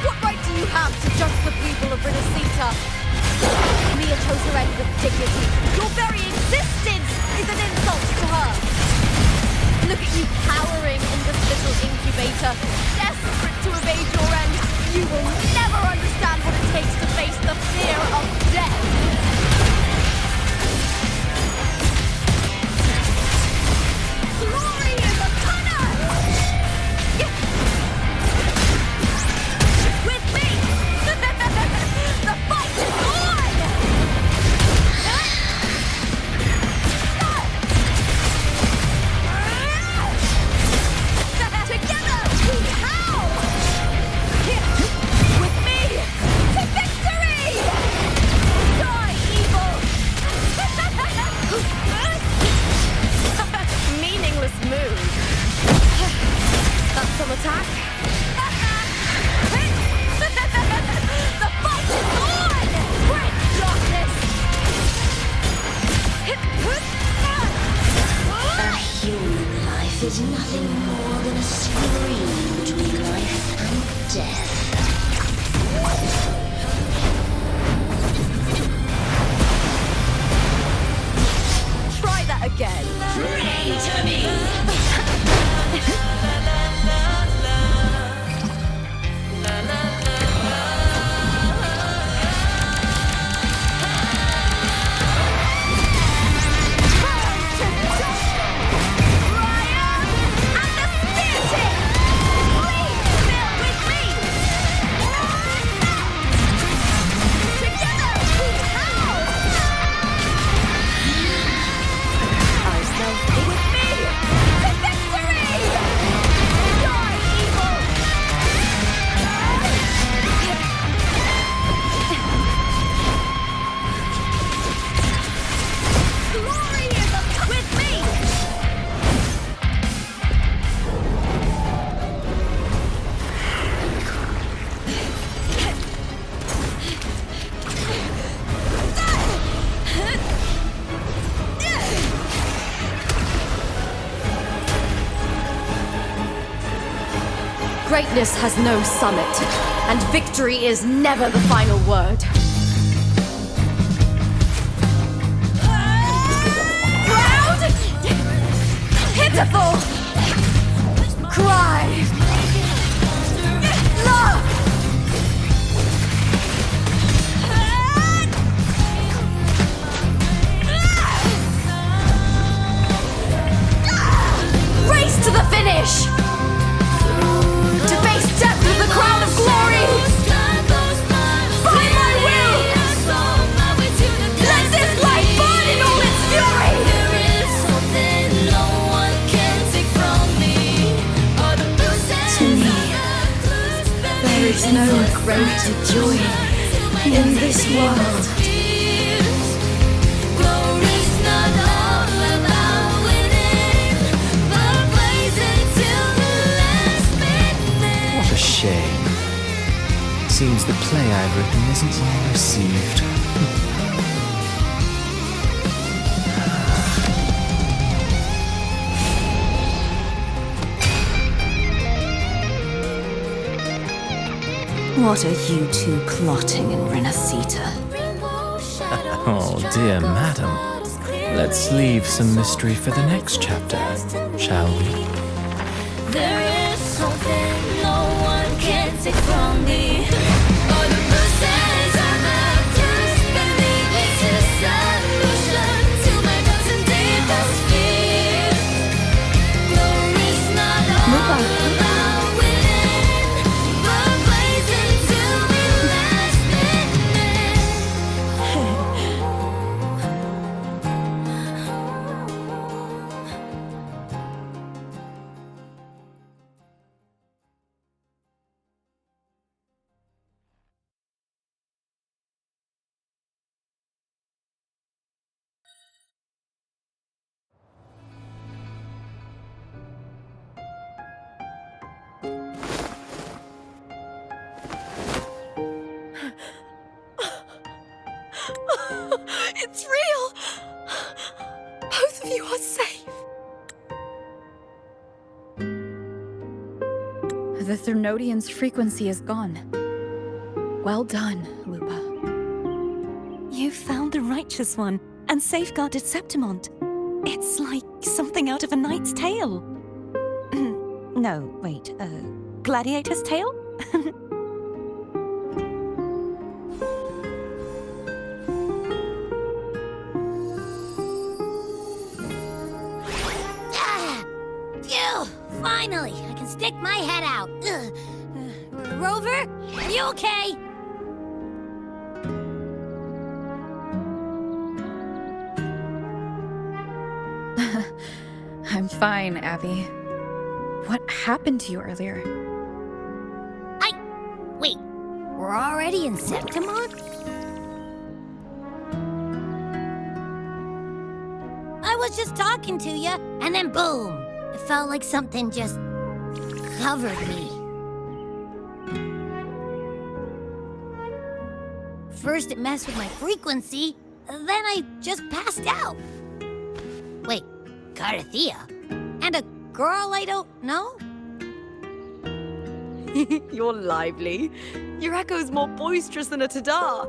What right do you have to judge the people of Rinascita? Mia chose her end with dignity. Your very existence is an insult to her. Look at you cowering in this little incubator, desperate to evade your end. You will never understand what it takes to face the fear of death. Glory is upon us! With me! The fight is on! Together, we Greatness has no summit, and victory is never the final word. Proud! Pitiful! Cry! Love! Race to the finish! To face death with the crown of glory! By my will! Let this light burn in all its fury! To me, there is no greater joy in this world. What a shame. Seems the play I've written isn't well received. What are you two plotting in Rinascita? Oh, dear madam. Let's leave some mystery for the next chapter, shall we? There is something no one can take from me. All the bruises I have just beneath. It's a solution to my doubts and deepest fears. Glory's not all about winning, but blazing to the last It's real! Both of you are safe. The Threnodian's frequency is gone. Well done, Lupa. You found the righteous one and safeguarded Septimont. It's like something out of a knight's tale. No, wait, gladiator's tale? Phew! Finally, I can stick my head out. Rover, are you okay? I'm fine, Abby. What happened to you earlier? Wait, we're already in Septimont? I was just talking to you, and then boom! It felt like something just covered me. First it messed with my frequency, then I just passed out. Wait, Carthea? And a girl I don't know? You're lively. Your echo's more boisterous than a Tadar.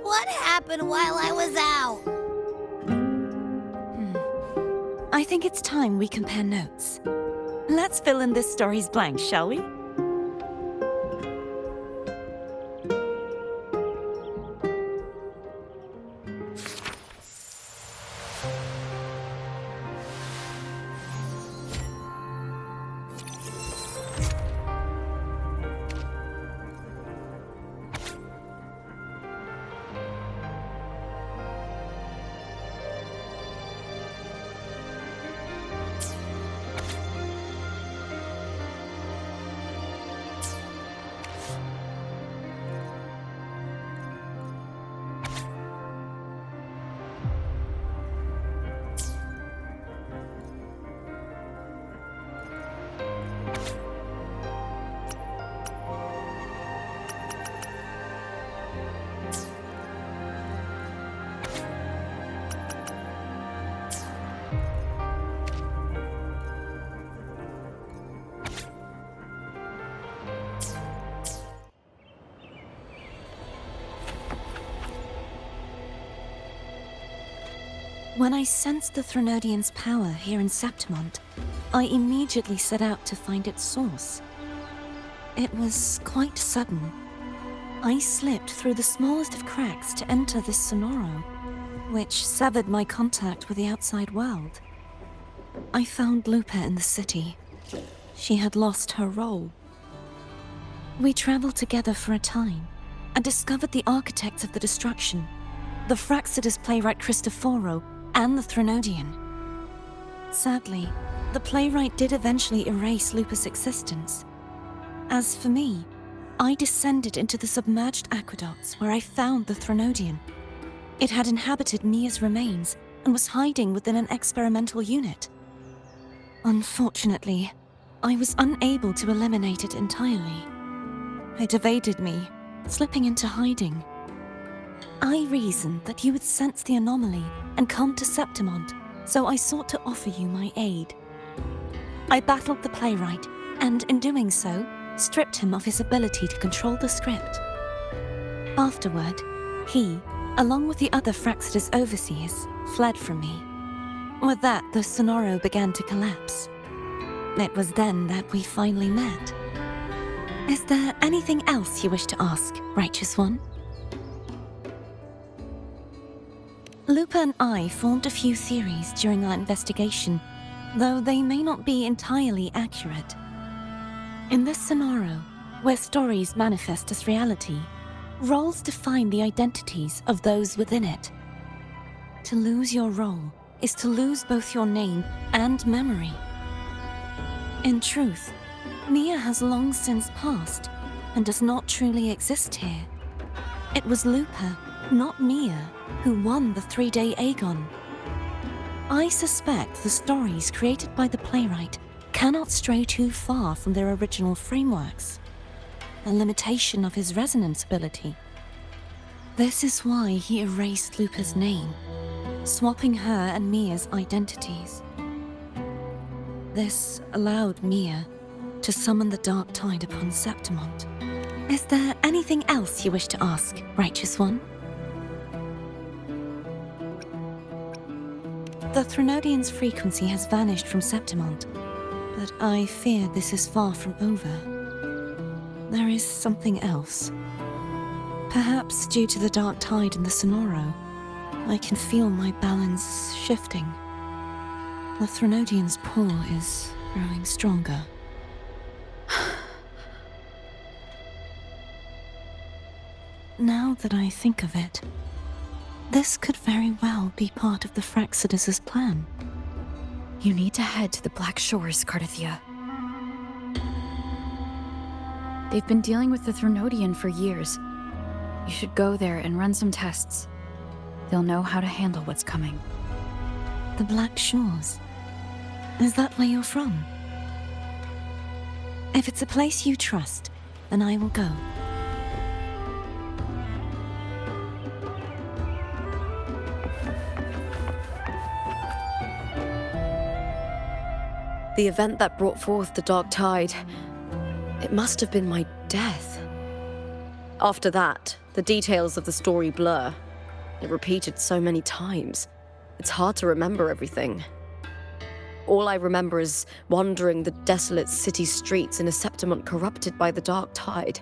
What happened while I was out? I think it's time we compare notes. Let's fill in this story's blanks, shall we? When I sensed the Threnodian's power here in Septimont, I immediately set out to find its source. It was quite sudden. I slipped through the smallest of cracks to enter this Sonoro, which severed my contact with the outside world. I found Lupa in the city. She had lost her role. We traveled together for a time and discovered the architects of the destruction, the Fraxidus playwright Cristoforo and the Threnodian. Sadly, the playwright did eventually erase Lupa's existence. As for me, I descended into the submerged aqueducts where I found the Threnodian. It had inhabited Mia's remains and was hiding within an experimental unit. Unfortunately, I was unable to eliminate it entirely. It evaded me, slipping into hiding. I reasoned that you would sense the anomaly and come to Septimont, so I sought to offer you my aid. I battled the playwright, and in doing so, stripped him of his ability to control the script. Afterward, he, along with the other Fraxidus overseers, fled from me. With that, the Sonoro began to collapse. It was then that we finally met. Is there anything else you wish to ask, Righteous One? Lupa and I formed a few theories during our investigation, though they may not be entirely accurate. In this Sonoro, where stories manifest as reality, roles define the identities of those within it. To lose your role is to lose both your name and memory. In truth, Mia has long since passed and does not truly exist here. It was Lupa, not Mia, who won the 3-day Aegon. I suspect the stories created by the playwright cannot stray too far from their original frameworks, a limitation of his resonance ability. This is why he erased Lupa's name, swapping her and Mia's identities. This allowed Mia to summon the Dark Tide upon Septimont. Is there anything else you wish to ask, Righteous One? The Threnodian's frequency has vanished from Septimont, but I fear this is far from over. There is something else. Perhaps due to the Dark Tide in the Sonoro, I can feel my balance shifting. The Threnodian's pull is growing stronger. Now that I think of it, this could very well be part of the Fraxidus' plan. You need to head to the Black Shores, Cardathia. They've been dealing with the Threnodian for years. You should go there and run some tests. They'll know how to handle what's coming. The Black Shores? Is that where you're from? If it's a place you trust, then I will go. The event that brought forth the Dark Tide, it must have been my death. After that, the details of the story blur. It repeated so many times. It's hard to remember everything. All I remember is wandering the desolate city streets in a Septimont corrupted by the Dark Tide,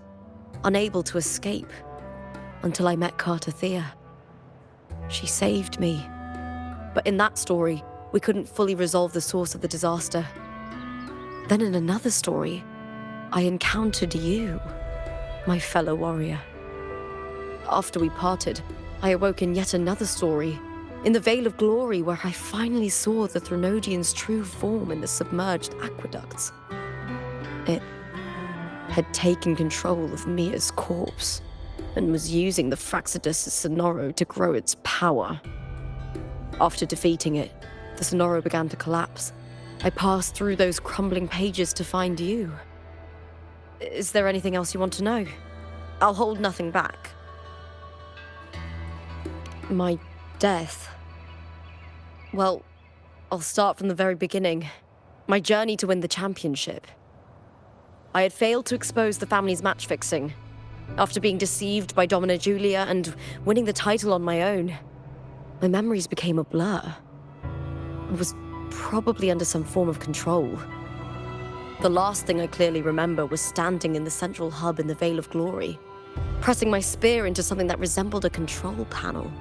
unable to escape, until I met Cardathia. She saved me. But in that story, we couldn't fully resolve the source of the disaster. Then in another story, I encountered you, my fellow warrior. After we parted, I awoke in yet another story, in the Vale of Glory, where I finally saw the Threnodian's true form in the submerged aqueducts. It had taken control of Mia's corpse, and was using the Fraxidus' Sonoro to grow its power. After defeating it, the Sonoro began to collapse. I passed through those crumbling pages to find you. Is there anything else you want to know? I'll hold nothing back. My death. Well, I'll start from the very beginning. My journey to win the championship. I had failed to expose the family's match fixing, after being deceived by Domina Julia and winning the title on my own. My memories became a blur. I was probably under some form of control. The last thing I clearly remember was standing in the central hub in the Veil of Glory, pressing my spear into something that resembled a control panel.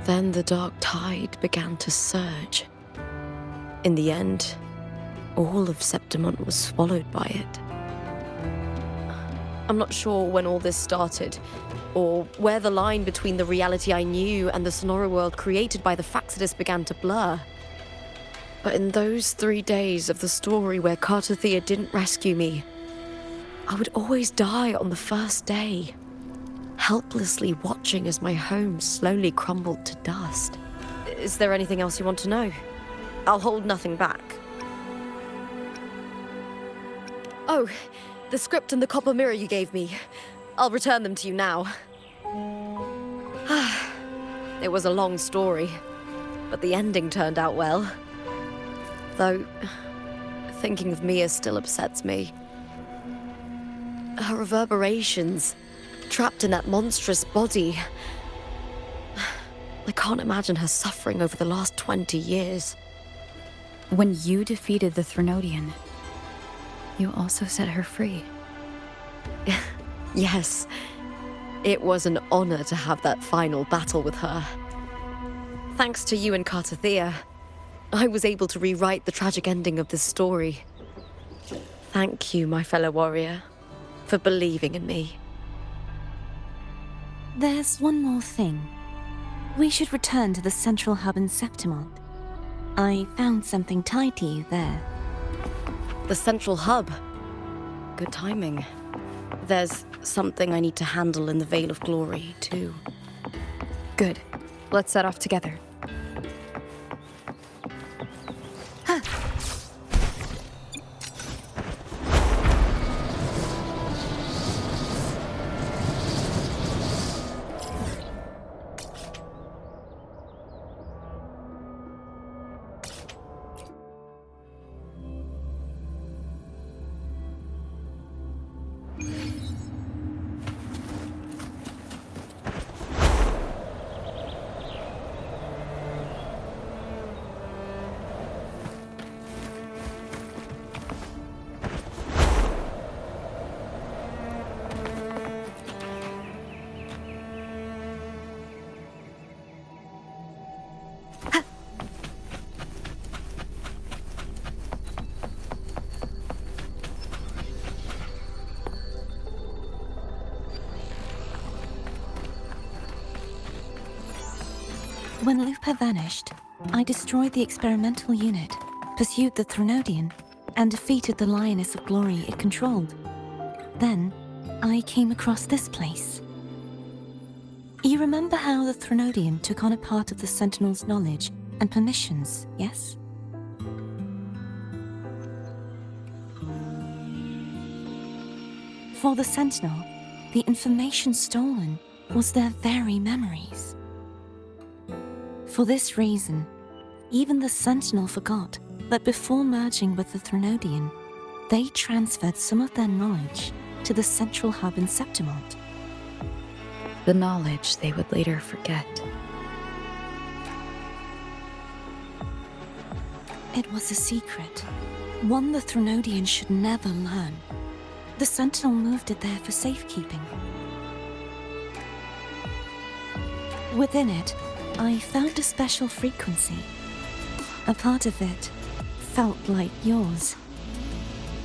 Then the dark tide began to surge. In the end, all of Septimont was swallowed by it. I'm not sure when all this started, or where the line between the reality I knew and the Sonora world created by the Fractsidus began to blur. But in those 3 days of the story where Cartothea didn't rescue me, I would always die on the first day, helplessly watching as my home slowly crumbled to dust. Is there anything else you want to know? I'll hold nothing back. Oh, the script and the copper mirror you gave me. I'll return them to you now. It was a long story, but the ending turned out well. Though, thinking of Mia still upsets me. Her reverberations, trapped in that monstrous body. I can't imagine her suffering over the last 20 years. When you defeated the Threnodian, you also set her free. Yes, it was an honor to have that final battle with her. Thanks to you and Cartothea, I was able to rewrite the tragic ending of this story. Thank you, my fellow warrior, for believing in me. There's one more thing. We should return to the central hub in Septimont. I found something tied to you there. The central hub. Good timing. There's something I need to handle in the Veil of Glory, too. Good. Let's set off together. When Lupa vanished, I destroyed the experimental unit, pursued the Threnodian, and defeated the Lioness of Glory it controlled. Then, I came across this place. You remember how the Threnodian took on a part of the Sentinel's knowledge and permissions, yes? For the Sentinel, the information stolen was their very memories. For this reason, even the Sentinel forgot that before merging with the Threnodian, they transferred some of their knowledge to the central hub in Septimont. The knowledge they would later forget. It was a secret, one the Threnodian should never learn. The Sentinel moved it there for safekeeping. Within it, I found a special frequency. A part of it felt like yours.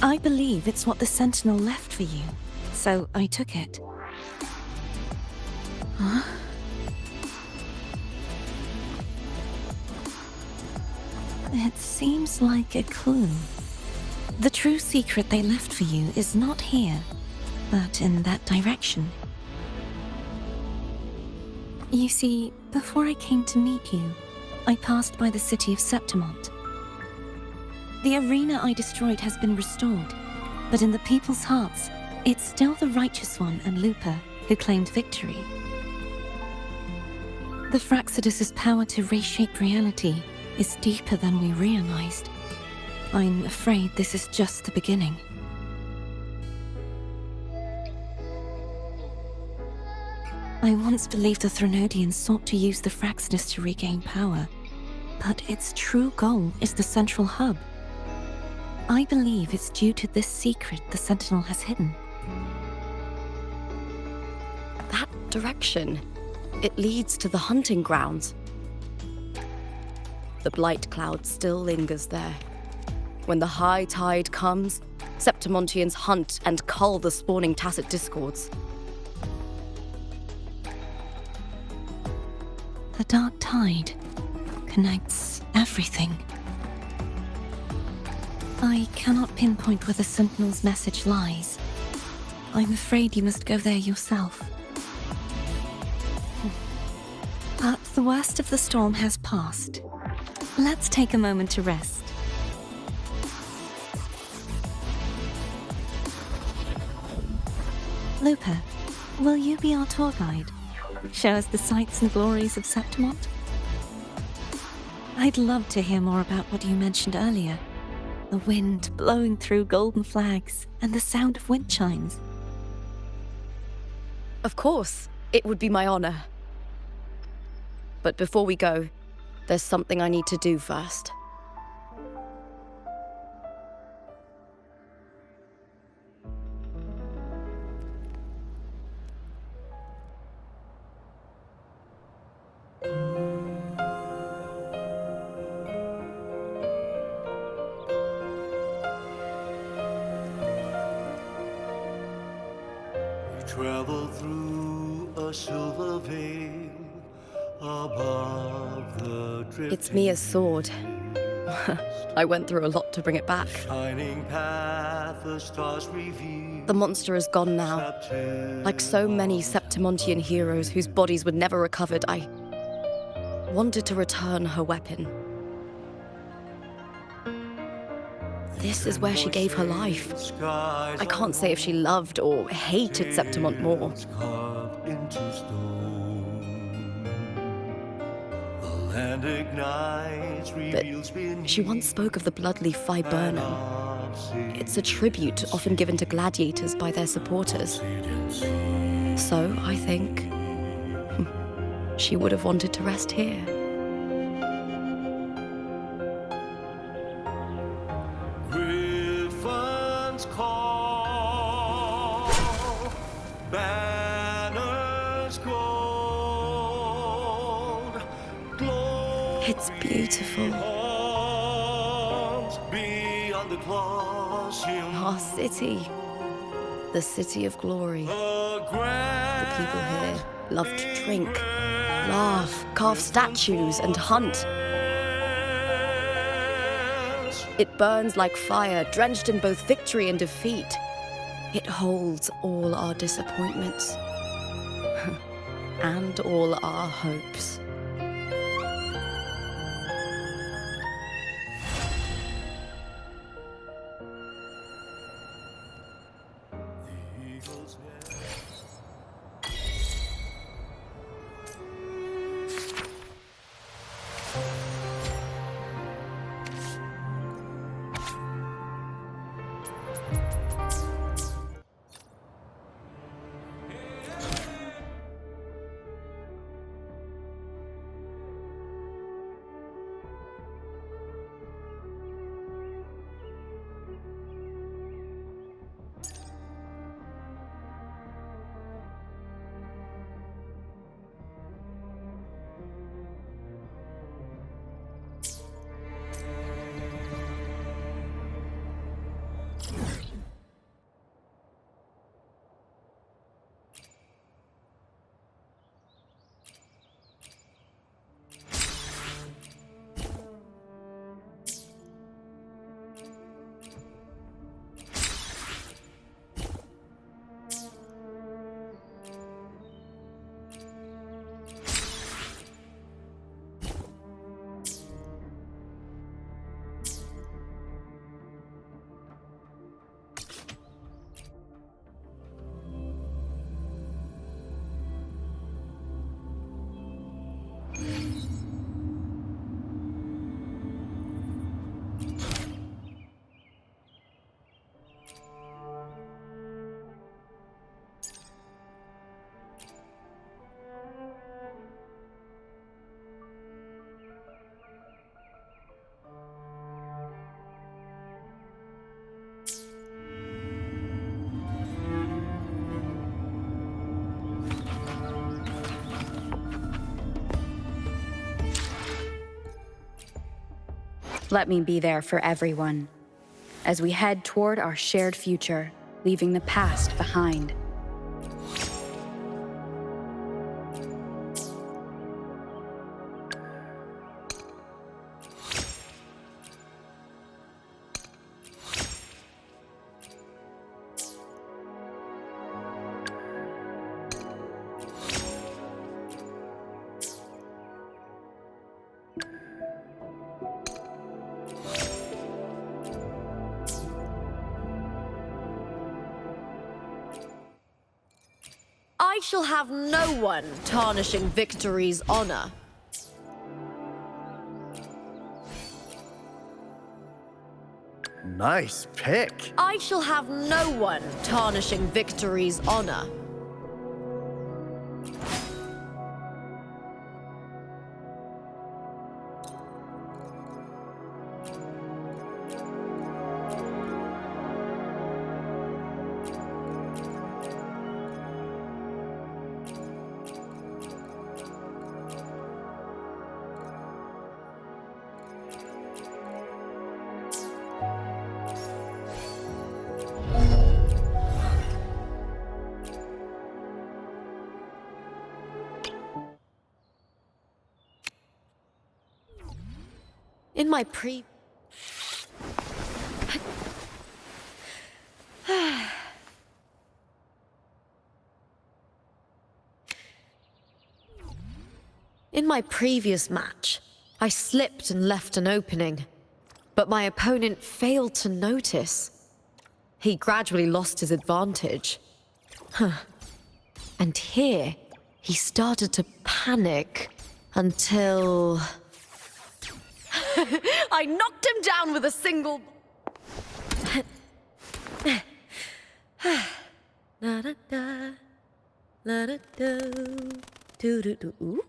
I believe it's what the Sentinel left for you, so I took it. Huh? It seems like a clue. The true secret they left for you is not here, but in that direction. You see, before I came to meet you, I passed by the city of Septimont. The arena I destroyed has been restored, but in the people's hearts, it's still the Righteous One and Lupa who claimed victory. The Fractsidus' power to reshape reality is deeper than we realized. I'm afraid this is just the beginning. I once believed the Threnodians sought to use the Fraxinus to regain power, but its true goal is the central hub. I believe it's due to this secret the Sentinel has hidden. That direction, it leads to the hunting grounds. The blight cloud still lingers there. When the high tide comes, Septimontians hunt and cull the spawning Tacet Discords. The dark tide connects everything. I cannot pinpoint where the Sentinel's message lies. I'm afraid you must go there yourself. But the worst of the storm has passed. Let's take a moment to rest. Lupa, will you be our tour guide? Show us the sights and glories of Septimont? I'd love to hear more about what you mentioned earlier. The wind blowing through golden flags and the sound of wind chimes. Of course, it would be my honor. But before we go, there's something I need to do first. Travel through a silver veil above the drifting. It's Mia's sword. I went through a lot to bring it back. Shining path, the stars reveal. The monster is gone now. Like so many Septimontian heroes whose bodies were never recovered, I wanted to return her weapon. This is where she gave her life. I can't say if she loved or hated Septimont more. But she once spoke of the bloodleaf viburnum. It's a tribute often given to gladiators by their supporters. So, I think, she would have wanted to rest here. It's beautiful. Our city. The city of glory. The people here love to drink, laugh, carve statues, and hunt. It burns like fire, drenched in both victory and defeat. It holds all our disappointments and all our hopes. Let me be there for everyone, as we head toward our shared future, leaving the past behind. I shall have no one tarnishing victory's honor. Nice pick. I shall have no one tarnishing victory's honor. In my In my previous match, I slipped and left an opening, but my opponent failed to notice. He gradually lost his advantage. And here, he started to panic until... I knocked him down with a single... La-da-da, la-da-da, doo-doo-doo.